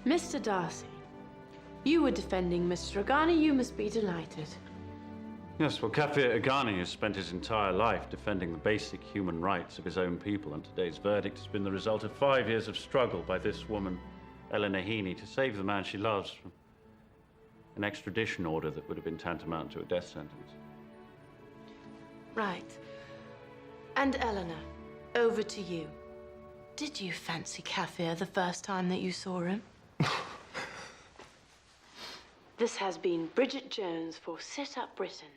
Mr. Darcy, you were defending Mr. Agani. You must be delighted. Yes, well, Kafir Agani has spent his entire life defending the basic human rights of his own people, and today's verdict has been the result of 5 years of struggle by this woman, Eleanor Heaney, to save the man she loves from an extradition order that would have been tantamount to a death sentence. Right. And Eleanor, over to you. Did you fancy Kafir the first time that you saw him? This has been Bridget Jones for Sit Up Britain,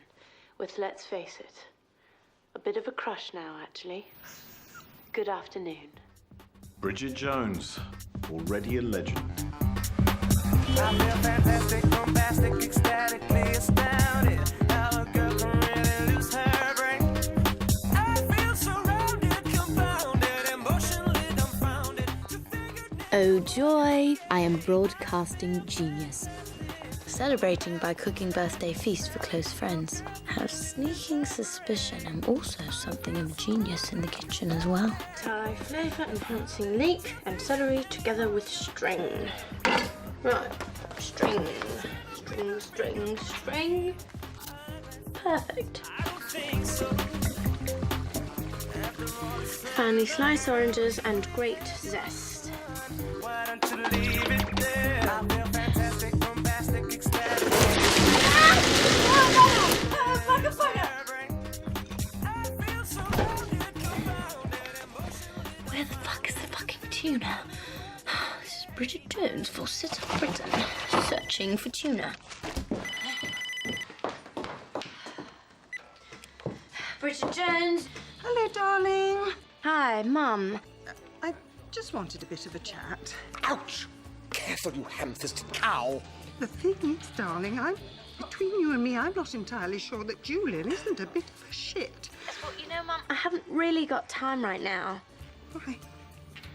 with, let's face it, a bit of a crush now, actually. Good afternoon. Bridget Jones, already a legend. I feel fantastic, bombastic, ecstatically astounded. How a girl can really lose her brain. I feel surrounded, confounded, emotionally dumbfounded. Oh joy, I am broadcasting genius. Celebrating by cooking birthday feast for close friends. Have sneaking suspicion I'm also something of genius in the kitchen as well. Thai flavour enhancing leek and celery together with string. Right, string. String, string, string. Perfect. Finely slice oranges and grate zest. Why don't you leave it there? I feel fantastic, bombastic, ecstatic. Where the fuck is the fucking tuna? This is Bridget Jones for Sit Up Britain, searching for tuna. Bridget Jones. Hello, darling. Hi, Mum. I just wanted a bit of a chat. Ouch! Careful, you ham-fisted cow. The thing is, darling, between you and me, I'm not entirely sure that Julian isn't a bit of a shit. Well, you know, Mum, I haven't really got time right now. Why?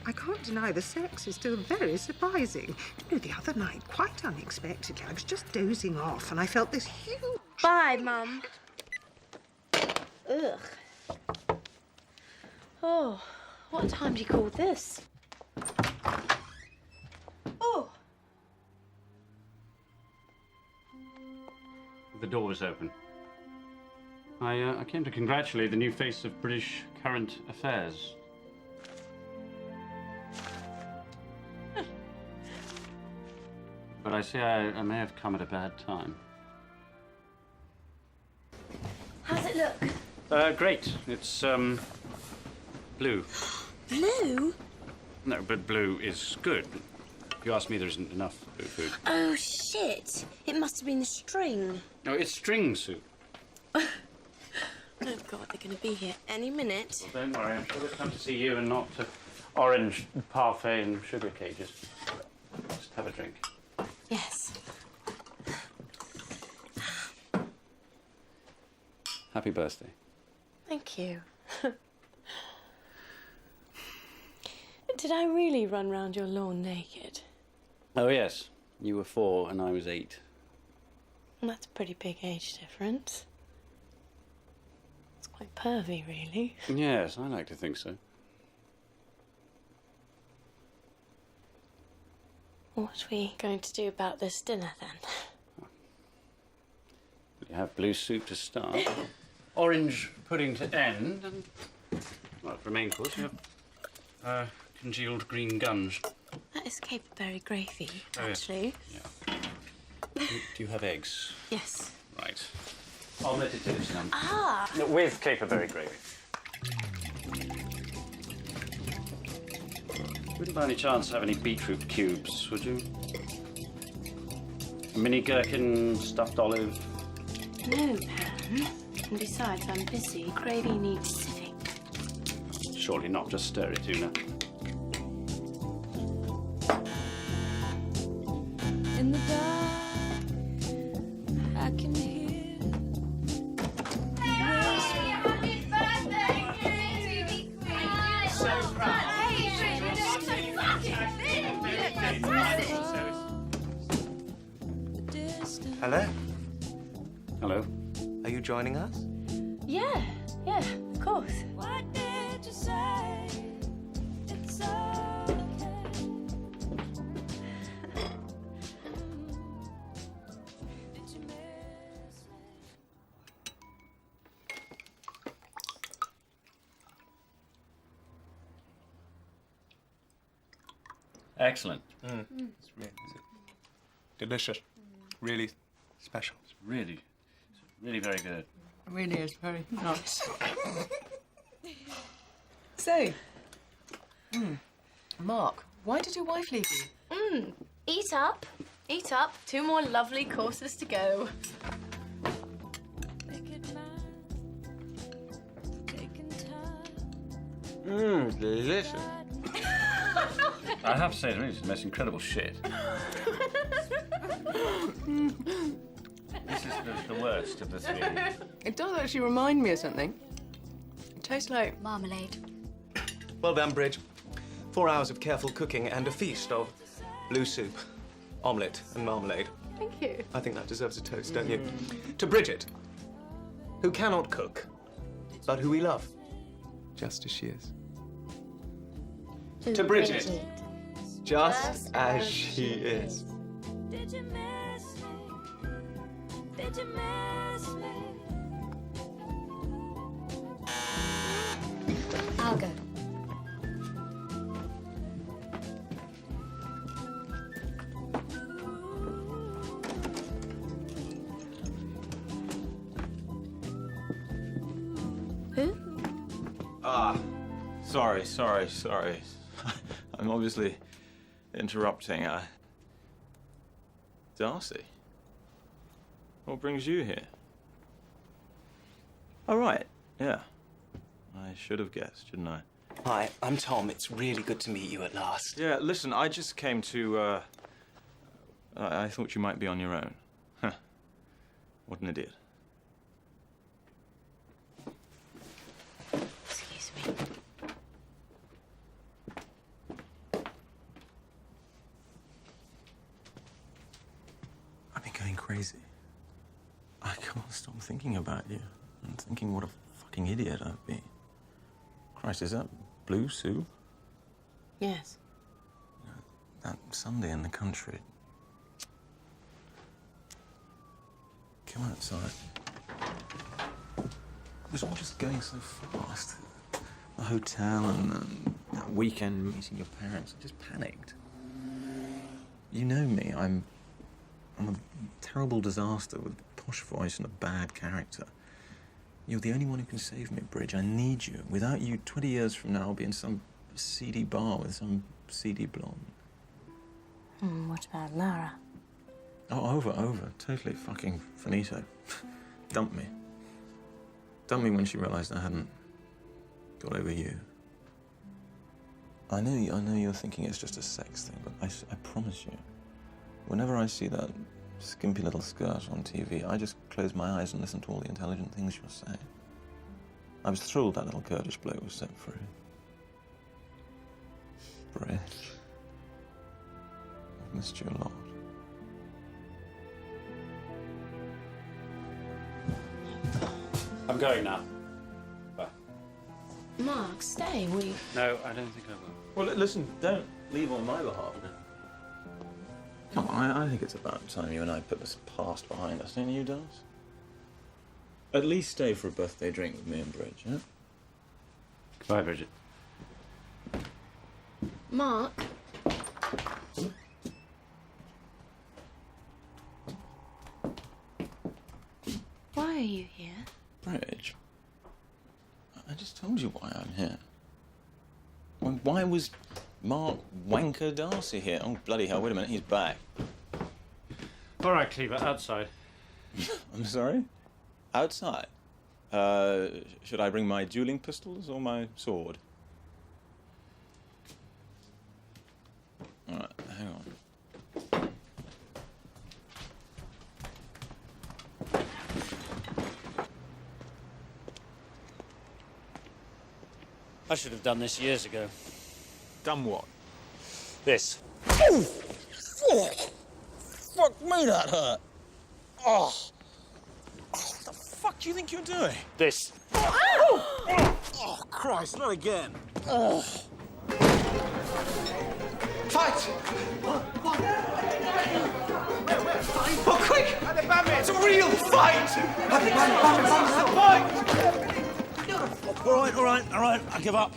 I can't deny the sex is still very surprising. You know, the other night, quite unexpectedly, I was just dozing off and I felt this huge... Bye, Mum. Ugh. Oh, what time do you call this? Oh. The door was open. I came to congratulate the new face of British current affairs. But I see I may have come at a bad time. How's it look? Great. It's, blue. Blue? No, but blue is good. If you ask me, there isn't enough blue food. Oh, shit. It must have been the string. No, it's string soup. Oh, God, they're going to be here any minute. Well, don't worry. I'm sure they'll come to see you and not to orange parfait and sugar cages. Just have a drink. Yes. Happy birthday. Thank you. Did I really run round your lawn naked? Oh, yes. You were 4 and I was 8. That's a pretty big age difference. It's quite pervy, really. Yes, I like to think so. What are we going to do about this dinner, then? You have blue soup to start, orange pudding to end, and, well, for main course, you have congealed green gunge. That is caperberry gravy, Oh, actually. Yeah. Do you have eggs? Yes. Right. Omelette it is, then. Ah! No, with caperberry gravy. Wouldn't by any chance have any beetroot cubes, would you? Mini gherkin, stuffed olive. No, Pan. And besides, I'm busy. Gravy needs sieving. Surely not just stir it, Una. In the dark, I can hear. Hello? Hello. Are you joining us? Yeah, of course. What did you say? It's okay. Did you miss me? Excellent. It's delicious. Really special. It's really very good. It really is very nice. So, Mark, why did your wife leave you? Eat up. Eat up. 2 more lovely courses to go. Make it mine. Taking time. Delicious. I have to say, it's the most incredible shit. This is the worst of the 3. It does actually remind me of something. It tastes like Marmalade. Well done, Bridge. 4 hours of careful cooking and a feast of blue soup, omelette, and marmalade. Thank you. I think that deserves a toast, don't you? To Bridget, who cannot cook, but who we love, just as she is. To Bridget, just as she is. Did you miss me? Did you miss me? I'll go. Who? Sorry. I'm obviously interrupting. Darcy? What brings you here? Oh, right. Yeah. I should have guessed, shouldn't I? Hi, I'm Tom. It's really good to meet you at last. Yeah, listen, I just came to, I thought you might be on your own. Huh. What an idiot. Excuse me. I've been going crazy. I can't stop thinking about you and thinking what a fucking idiot I've been. Christ, is that blue soup? Yes. That Sunday in the country. Come outside. It was all just going so fast. The hotel and that weekend meeting your parents. I just panicked. You know me. I'm a terrible disaster with a posh voice and a bad character. You're the only one who can save me, Bridge. I need you. Without you, 20 years from now, I'll be in some seedy bar with some seedy blonde. What about Lara? Oh, over. Totally fucking finito. Dumped me. Dumped me when she realized I hadn't got over you. I know you're thinking it's just a sex thing, but I promise you, whenever I see that skimpy little skirt on TV, I just close my eyes and listen to all the intelligent things you're saying. I was thrilled that little Kurdish bloke was set free. Bridge. I've missed you a lot. I'm going now. Bye. Mark, stay. No, I don't think I will. Well, listen, don't leave on my behalf. Come on, I think it's about time you and I put this past behind us, don't you, Daz? At least stay for a birthday drink with me and Bridge, yeah? Goodbye, Bridget. Mark. Why are you here? Bridge, I just told you why I'm here. Why was Mark Wanker Darcy here? Oh, bloody hell, wait a minute, he's back. All right, Cleaver, outside. I'm sorry? Outside? Should I bring my dueling pistols or my sword? All right, hang on. I should have done this years ago. Done what? This. Oh! Fuck me, that hurt. Oh. What the fuck do you think you're doing? This. Oh, Christ, not again. Oh. Fight! Oh, quick! It's a real fight! All right. I give up.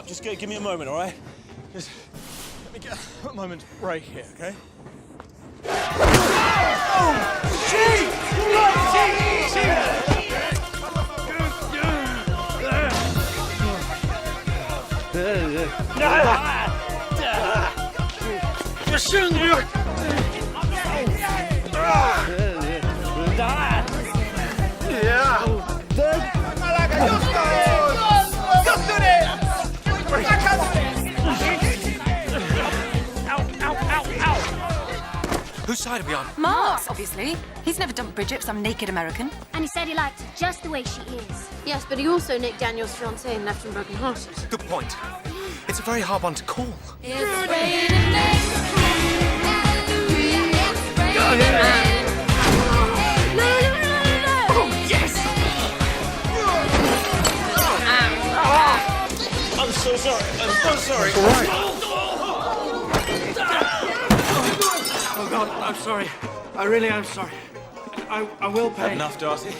Just give me a moment, all right? Just let me get a moment break here, okay? Whose side are we on? Mark's, obviously. He's never dumped Bridget for some naked American. And he said he liked her just the way she is. Yes, but he also nicked Daniel's fiancée and left him broken-hearted. Good point. It's a very hard one to call. It's raining Oh, yes! I'm so sorry. All right. Oh, God, I'm sorry. I really am sorry. I will pay. Enough, Darcy.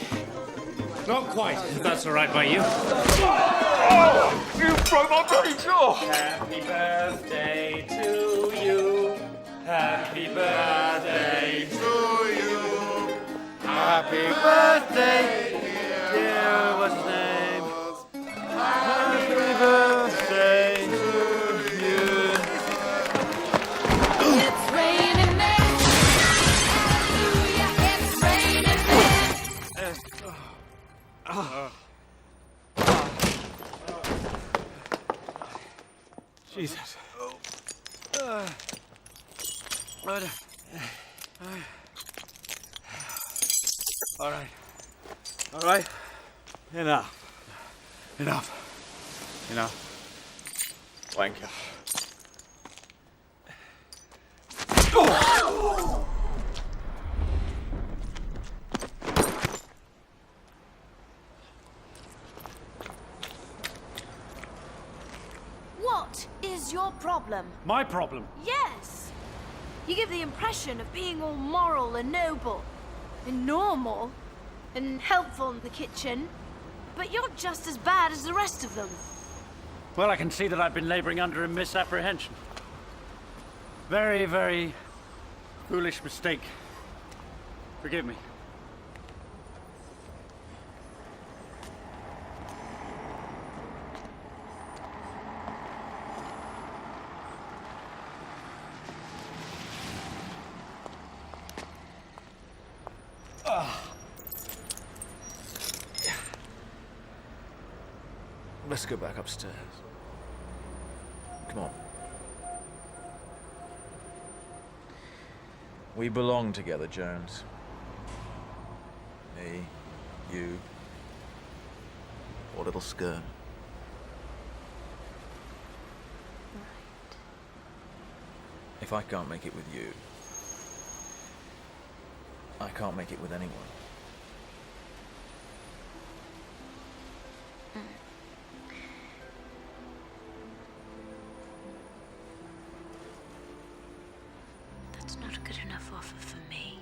Not quite, if that's all right by you. Oh, you broke my bloody jaw! Happy birthday to you. Happy birthday to you. Happy birthday, dear, what's his name? Happy birthday to you. It's raining men. Hallelujah, it's raining men. Jesus. All right. All right. Enough. Enough. Thank you. What is your problem? My problem? Yes. You give the impression of being all moral and noble, and normal, and helpful in the kitchen, but you're just as bad as the rest of them. Well, I can see that I've been laboring under a misapprehension. Very, very foolish mistake. Forgive me. Let's go back upstairs. Come on. We belong together, Jones. Me, you, poor little skirt. If I can't make it with you, I can't make it with anyone. That's not a good enough offer for me.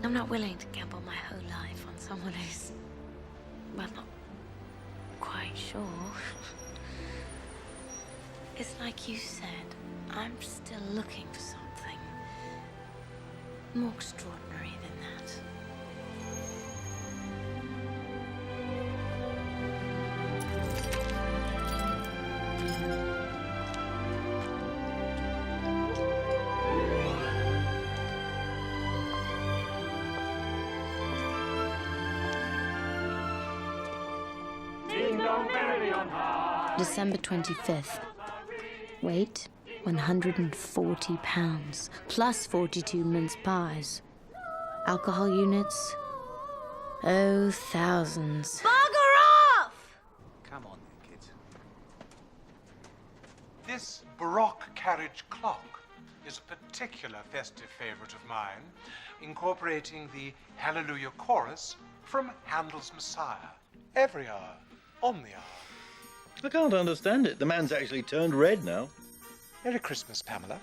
I'm not willing to gamble my whole life on someone who's, well, not quite sure. It's like you said, I'm still looking for something more extraordinary than that. December 25th. Weight, 140 pounds, plus 42 mince pies. Alcohol units, oh, thousands. Bugger off! Come on, kids. This Baroque carriage clock is a particular festive favorite of mine, incorporating the Hallelujah chorus from Handel's Messiah. Every hour, on the hour. I can't understand it. The man's actually turned red now. Merry Christmas, Pamela.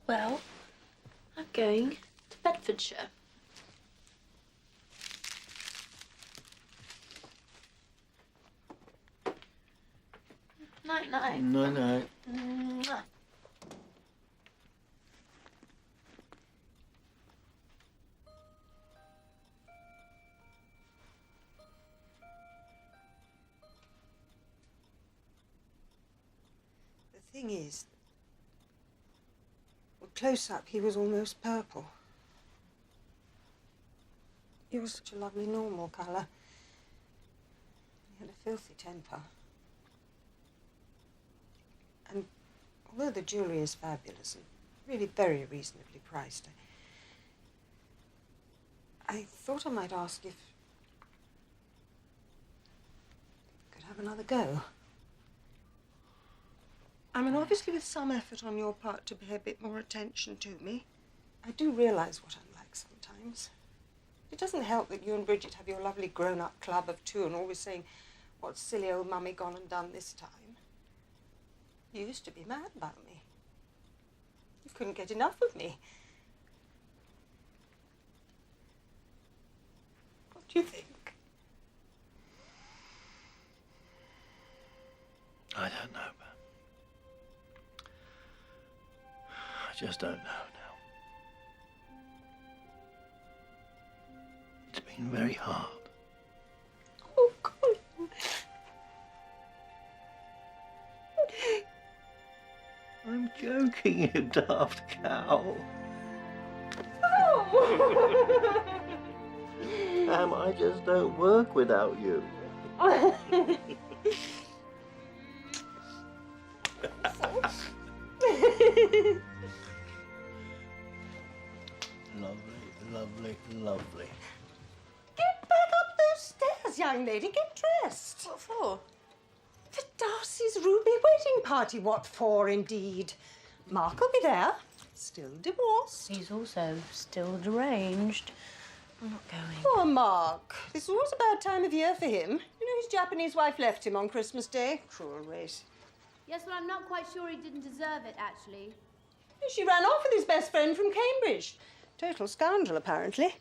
Well, I'm going to Bedfordshire. Night-night. Night-night. Mwah. The thing is, well, close up, he was almost purple. You're such a lovely normal colour. He had a filthy temper. And although the jewellery is fabulous and really very reasonably priced, I thought I might ask if I could have another go. I mean, obviously with some effort on your part to pay a bit more attention to me. I do realise what I'm like sometimes. It doesn't help that you and Bridget have your lovely grown-up club of two and always saying, what's silly old mummy gone and done this time? You used to be mad about me. You couldn't get enough of me. What do you think? I don't know, but I just don't know now. It's been very hard. Oh, Colin. I'm joking, you daft cow. Oh! Pam, I just don't work without you. Lovely, lovely, lovely. Get back up those stairs, young lady. Get dressed. What for? For Darcy's ruby wedding party. What for, indeed? Mark will be there. Still divorced. He's also still deranged. I'm not going. Poor Mark. This is always a bad time of year for him. You know, his Japanese wife left him on Christmas Day. Cruel race. Yes, well, I'm not quite sure he didn't deserve it, actually. She ran off with his best friend from Cambridge. Total scoundrel, apparently.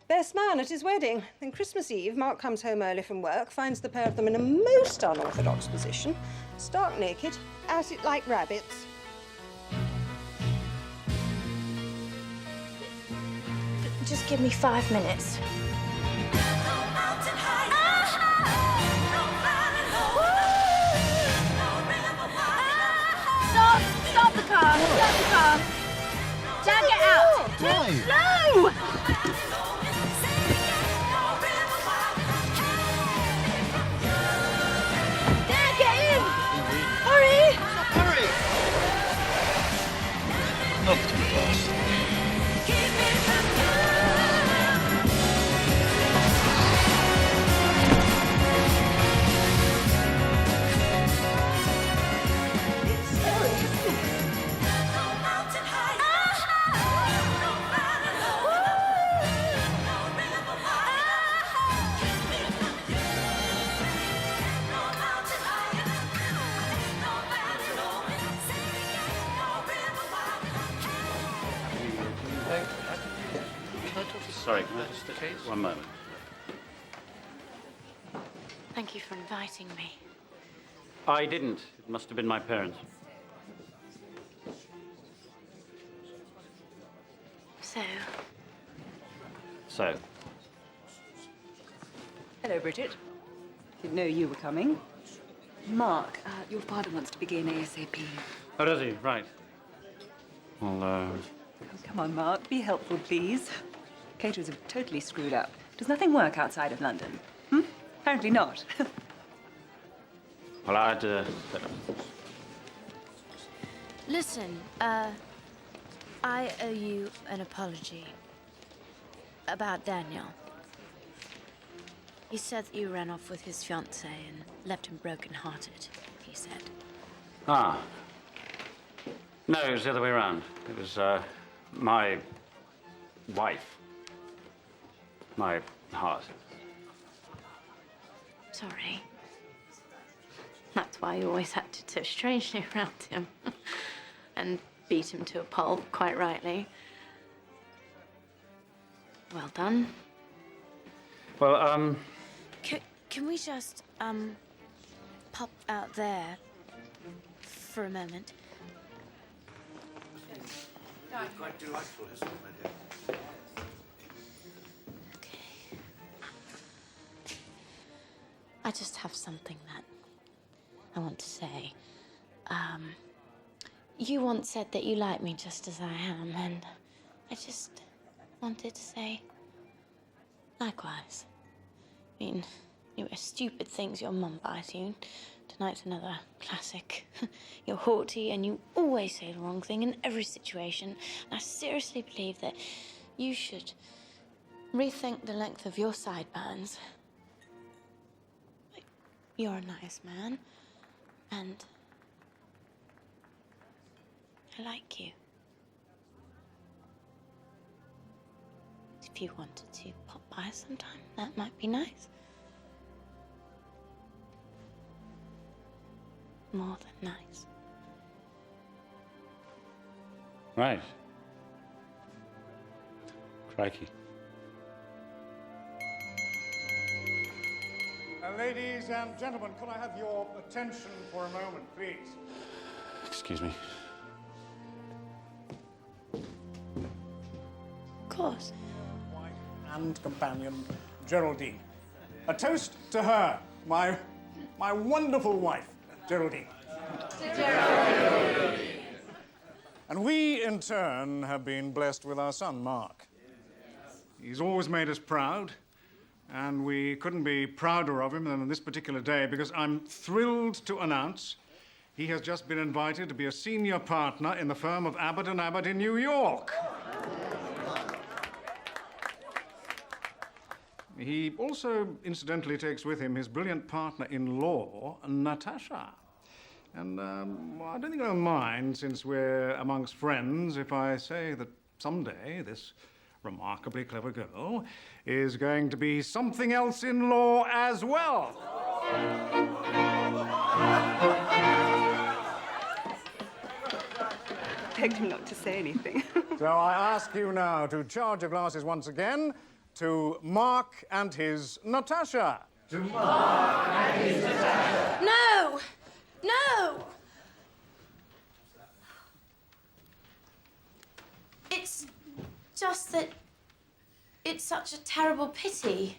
Best man at his wedding. Then Christmas Eve, Mark comes home early from work, finds the pair of them in a most unorthodox position, stark naked, at it like rabbits. Just give me 5 minutes. Stop the car! Stop the car! Dad, get out! Why? No! Dad, get in! Hurry! Hurry! Not too fast. Sorry, can I just... One moment. Thank you for inviting me. I didn't. It must have been my parents. So? Hello, Bridget. Didn't know you were coming. Mark, your father wants to begin ASAP. Oh, does he? Right. Well, Oh, come on, Mark. Be helpful, please. Caterers have totally screwed up. Does nothing work outside of London? Hmm? Apparently not. well, I'd, Listen, I owe you an apology about Daniel. He said that you ran off with his fiancée and left him broken-hearted, he said. Ah. No, it was the other way around. It was, my wife. My heart. Sorry. That's why you always acted so strangely around him. And beat him to a pulp, quite rightly. Well done. Well, Can we just, pop out there for a moment? Quite delightful, isn't it, my dear? I just have something that I want to say. You once said that you like me just as I am, and I just wanted to say likewise. I mean, you know, stupid things your mum buys you. Tonight's another classic. You're haughty and you always say the wrong thing in every situation. And I seriously believe that you should rethink the length of your sideburns. You're a nice man, and I like you. If you wanted to pop by sometime, that might be nice. More than nice. right. Crikey. Ladies and gentlemen, could I have your attention for a moment, please? Excuse me. Of course. Wife and companion, Geraldine. A toast to her, my wonderful wife, Geraldine. And we, in turn, have been blessed with our son, Mark. He's always made us proud, And we couldn't be prouder of him than on this particular day, because I'm thrilled to announce he has just been invited to be a senior partner in the firm of Abbott & Abbott in New York. He also, incidentally, takes with him his brilliant partner in law, Natasha. And I don't think I'll mind, since we're amongst friends, if I say that someday this remarkably clever girl is going to be something else in law as well. Begged him not to say anything. So I ask you now to charge your glasses once again to Mark and his Natasha. To Mark and his Natasha. No! No! It's just that it's such a terrible pity.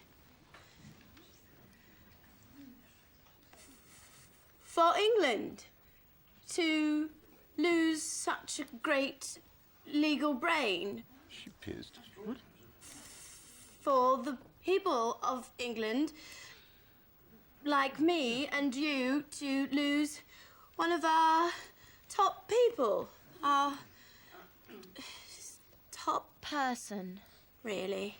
For England to lose such a great legal brain. She pissed. What? For the people of England, like me and you, to lose one of our top people. Our top person, really.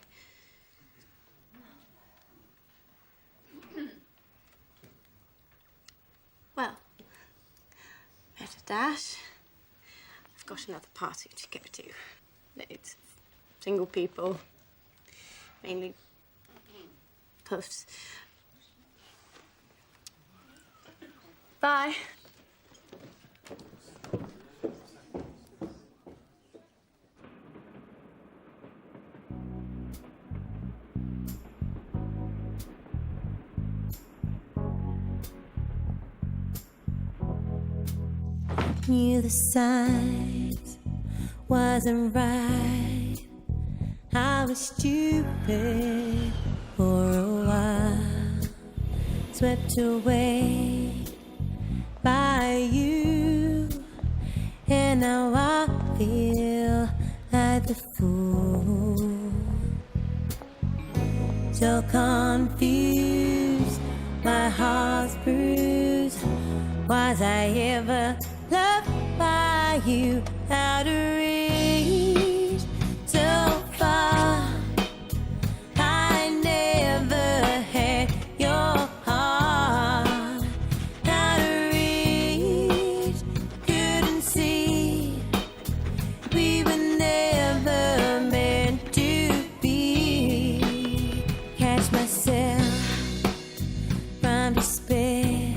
Well, better dash. I've got another party to go to. It's single people, mainly puffs. Bye. Knew the signs wasn't right. I was stupid for a while, swept away by you, and now I feel like the fool. So confused, my heart's bruised. Was I ever loved by you? Out of reach, so far. I never had your heart. Out of reach, couldn't see. We were never meant to be. Catch myself from despair.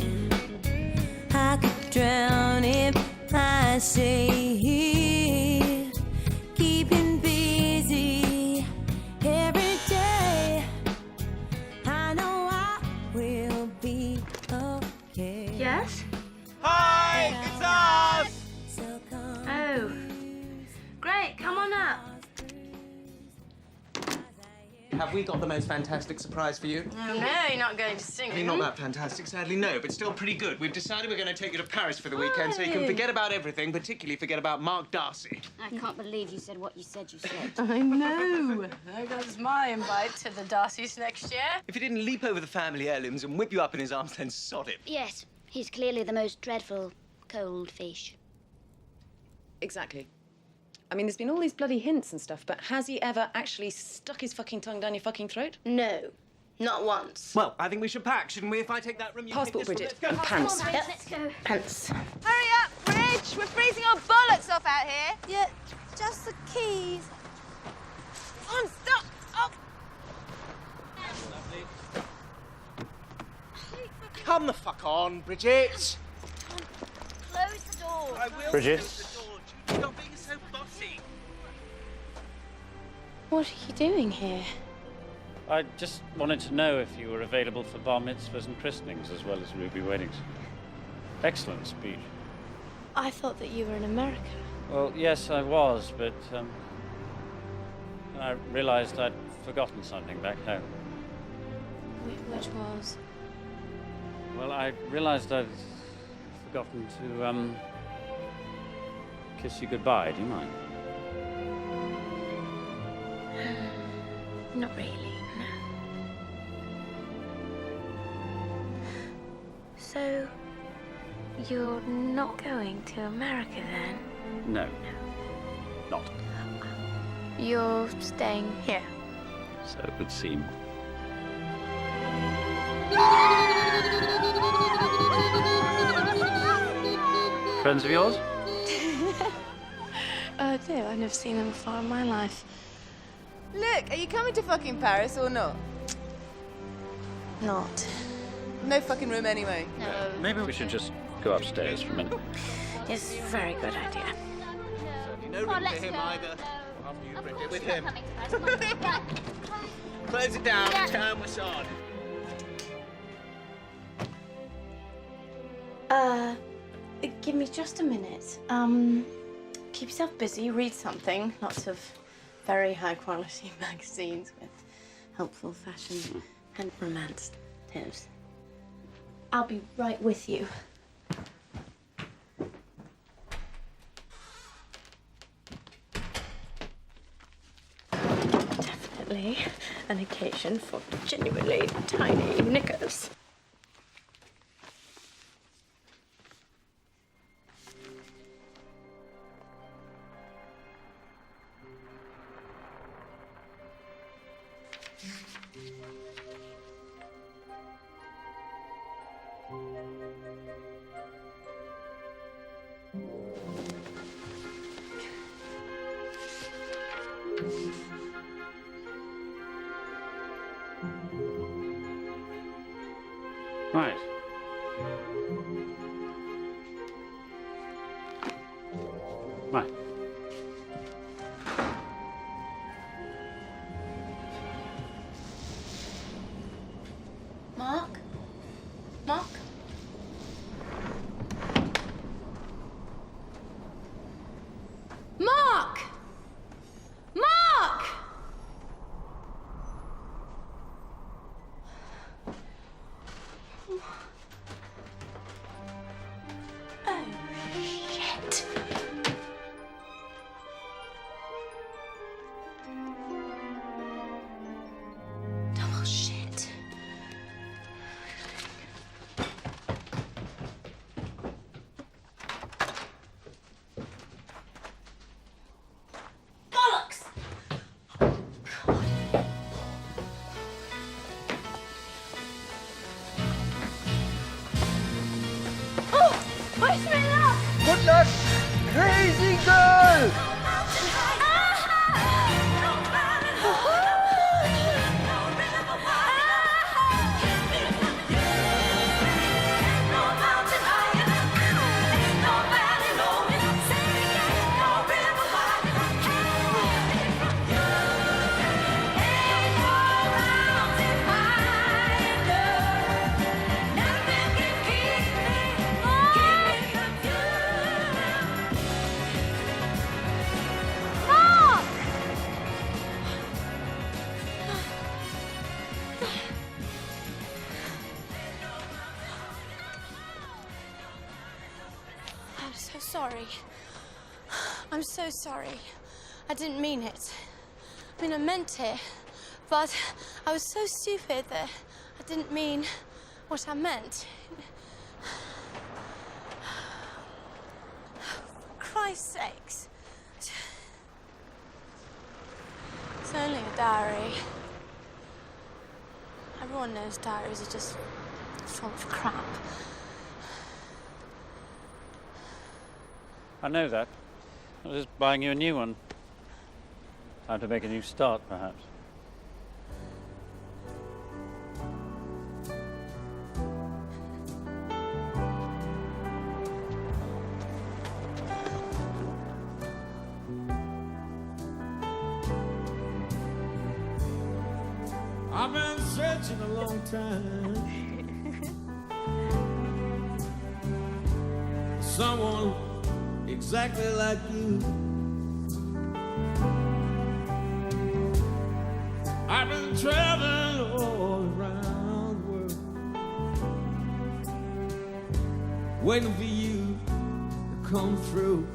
I could drown if I stay here, keeping busy every day. I know I will be okay. Yes? Hi, it's us! Oh. Great, come on up. Have we got the most fantastic surprise for you? No, you're not going to sing. I mean, not that fantastic, sadly, no, but still pretty good. We've decided we're going to take you to Paris for the weekend so you can forget about everything, particularly forget about Mark Darcy. I can't believe you said what you said you said. I know. There goes my invite to the Darcys next year. If he didn't leap over the family heirlooms and whip you up in his arms, then sod him. Yes, he's clearly the most dreadful cold fish. Exactly. I mean, there's been all these bloody hints and stuff, but has he ever actually stuck his fucking tongue down your fucking throat? No, not once. Well, I think we should pack, shouldn't we? If I take that room, you Passport, take this Bridget, one. and pants. Yep. Let's go. Pants. Hurry up, Bridge! We're freezing our bollocks off out here. Yeah, just the keys. On, stop! Oh! Come the fuck on, Bridget. Close the door. I will Bridget. close the door. Stop being so bossy. What are you doing here? I just wanted to know if you were available for bar mitzvahs and christenings as well as ruby weddings. Excellent speech. I thought that you were in America. Well, yes, I was, but I realized I'd forgotten something back home. Which was? Well, I realized I'd forgotten to kiss you goodbye. Do you mind? Not really, no. So, you're not going to America then? No. Not. You're staying here? So it would seem. Friends of yours? No, I've never seen them before in my life. Look, are you coming to fucking Paris or not? Not. No fucking room anyway. No. Maybe we should just go upstairs for a minute. It's a very good idea. No room for him either. After you, Bridget, with him. Close it down, turn us on. Give me just a minute. Keep yourself busy, read something. Lots of very high quality magazines with helpful fashion and romance tips. I'll be right with you. Definitely an occasion for genuinely tiny knickers. Right. Right. Mark? Mark? Mark! Mark! Oh, shit. Double shit. Bollocks! Oh, where's my luck? Good luck, crazy girl! I'm so sorry. I'm so sorry. I didn't mean it. I mean, I meant it, but I was so stupid that I didn't mean what I meant. For Christ's sakes. It's only a diary. Everyone knows diaries are just full of crap. I know that. I was just buying you a new one. Time to make a new start, perhaps. I've been searching a long time. Someone exactly like you. I've been traveling all around the world, waiting for you to come through.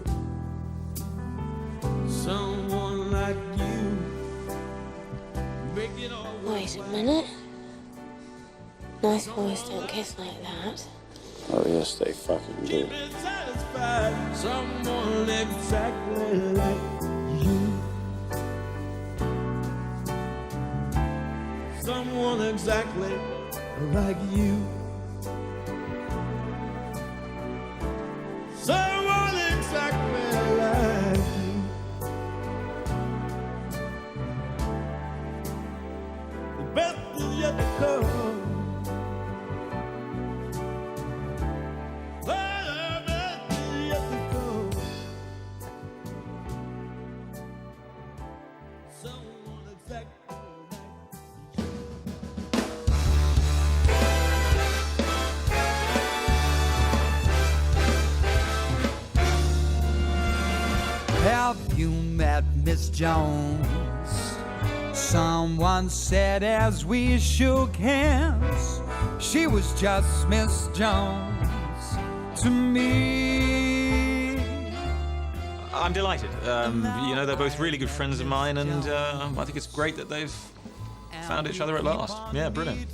Someone like you, make it all. Wait a minute. Nice boys don't kiss like that. Oh, yes, they fucking do. Satisfied, someone exactly like you. Someone exactly like you. Someone exactly like you. The best is yet to come. Have you met Miss Jones? Someone said as we shook hands, she was just Miss Jones to me. I'm delighted. You know, they're both really good friends of mine, and I think it's great that they've found each other at last. Yeah, brilliant.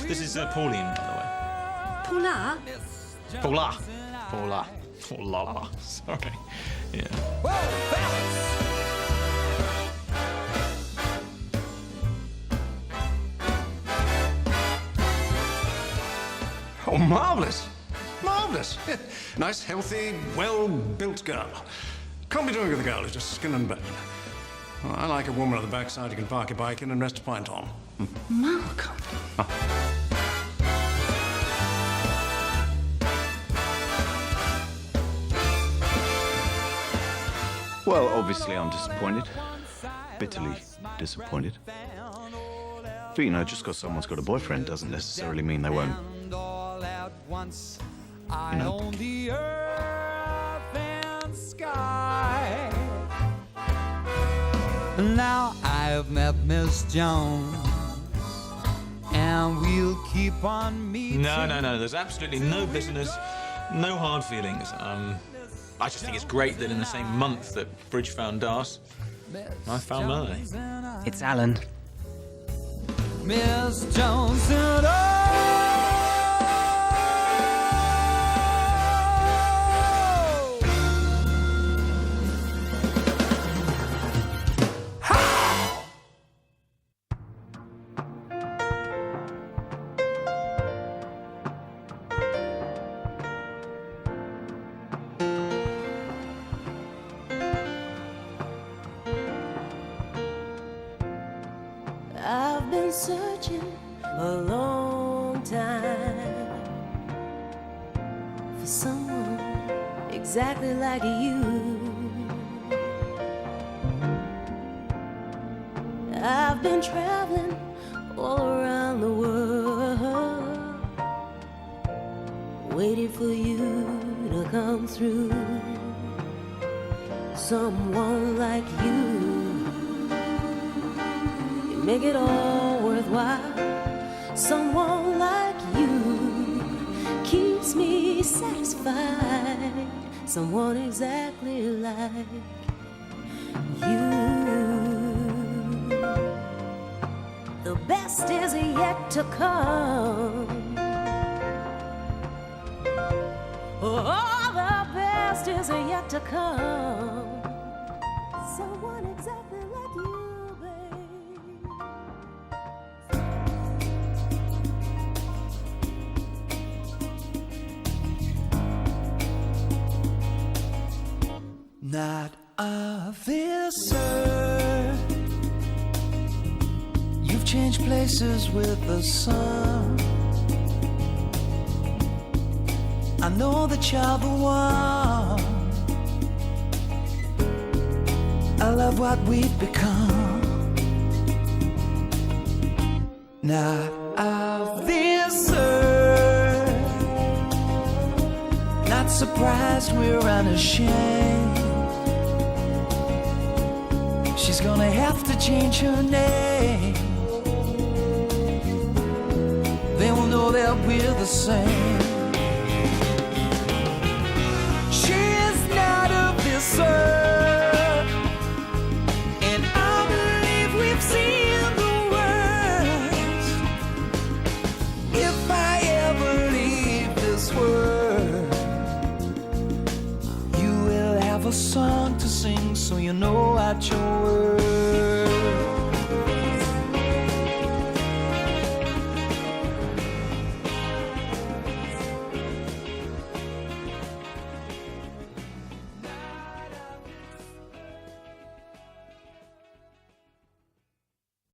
This is Pauline, by the way. Paula? Paula. Paula. Paula. Sorry. Yeah. Oh, marvellous. Marvellous. Yeah. Nice, healthy, well-built girl. Can't be doing with a girl who's just skin and bone. Well, I like a woman on the backside you can park your bike in and rest a pint on. Malcolm. Well, obviously I'm disappointed. Bitterly disappointed. But, you know, just because someone's got a boyfriend doesn't necessarily mean they won't, you know. The earth and sky. Now I've met Miss Jones, and we'll keep on meeting. No. There's absolutely no bitterness, no hard feelings. I just think it's great that in the same month that Bridge found Das, I found Melanie. It's Alan. Miss Jones and I've been searching a long time for someone exactly like you. I've been traveling all around the world, waiting for you to come through. Someone like you, make it all worthwhile. Someone like you keeps me satisfied. Someone exactly like you. The best is yet to come. Oh, the best is yet to come. Someone exactly like you. Not of this earth. You've changed places with the sun. I know that you're the one. I love what we've become. Not of this earth. Not surprised we're unashamed. She's gonna have to change her name. They will know that we're the same.